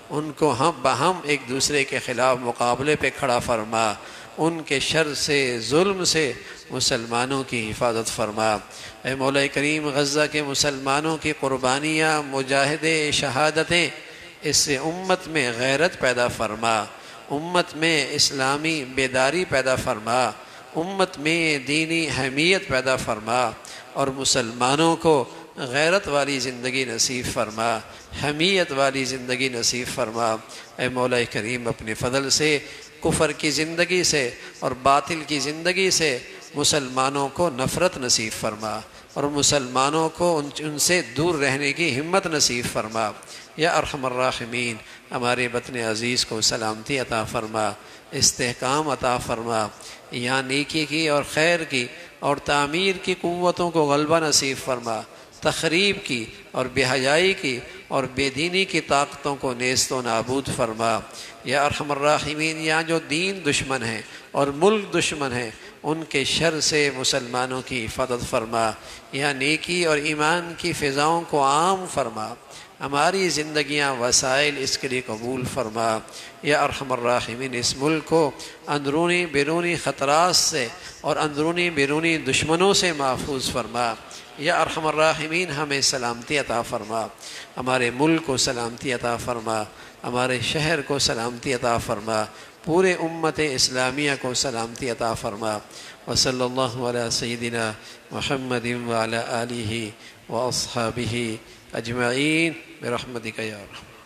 ان کو ہم بہم ایک دوسرے کے خلاف مقابلے پہ کھڑا فرما، ان کے شر سے، ظلم سے مسلمانوں کی حفاظت فرما۔ اے مولا کریم، غزہ کے مسلمانوں کی قربانیاں، مجاہدے، شہادتیں، اس سے امت میں غیرت پیدا فرما، امت میں اسلامی بیداری پیدا فرما، امت میں دینی حمیت پیدا فرما، اور مسلمانوں کو غیرت والی زندگی نصیب فرما، حمیت والی زندگی نصیب فرما۔ اے مولا کریم، اپنے فضل سے کفر کی زندگی سے اور باطل کی زندگی سے مسلمانوں کو نفرت نصیب فرما، اور مسلمانوں کو ان سے دور رہنے کی ہمت نصیب فرما۔ یا ارحم الراحمین، ہمارے وطن عزیز کو سلامتی عطا فرما، استحکام عطا فرما، یہاں نیکی کی اور خیر کی اور تعمیر کی قوتوں کو غلبہ نصیب فرما، تخریب کی اور بے حیائی کی اور بے دینی کی طاقتوں کو نیست و نابود فرما۔ یا ارحم الراحمین، یہاں جو دین دشمن ہیں اور ملک دشمن ہیں، ان کے شر سے مسلمانوں کی حفاظت فرما، یہاں نیکی اور ایمان کی فضاؤں کو عام فرما، ہماری زندگیاں وسائل اس کے لیے قبول فرما۔ یا ارحم الراحمین، اس ملک کو اندرونی بیرونی خطرات سے اور اندرونی بیرونی دشمنوں سے محفوظ فرما۔ یا ارحم الراحمین، ہمیں سلامتی عطا فرما، ہمارے ملک کو سلامتی عطا فرما، ہمارے شہر کو سلامتی عطا فرما، پورے امت اسلامیہ کو سلامتی عطا فرما۔ وصلی اللہ علی سیدنا محمد وعلی آلہ واصحابہ اجمعین برحمتک یا رحمت۔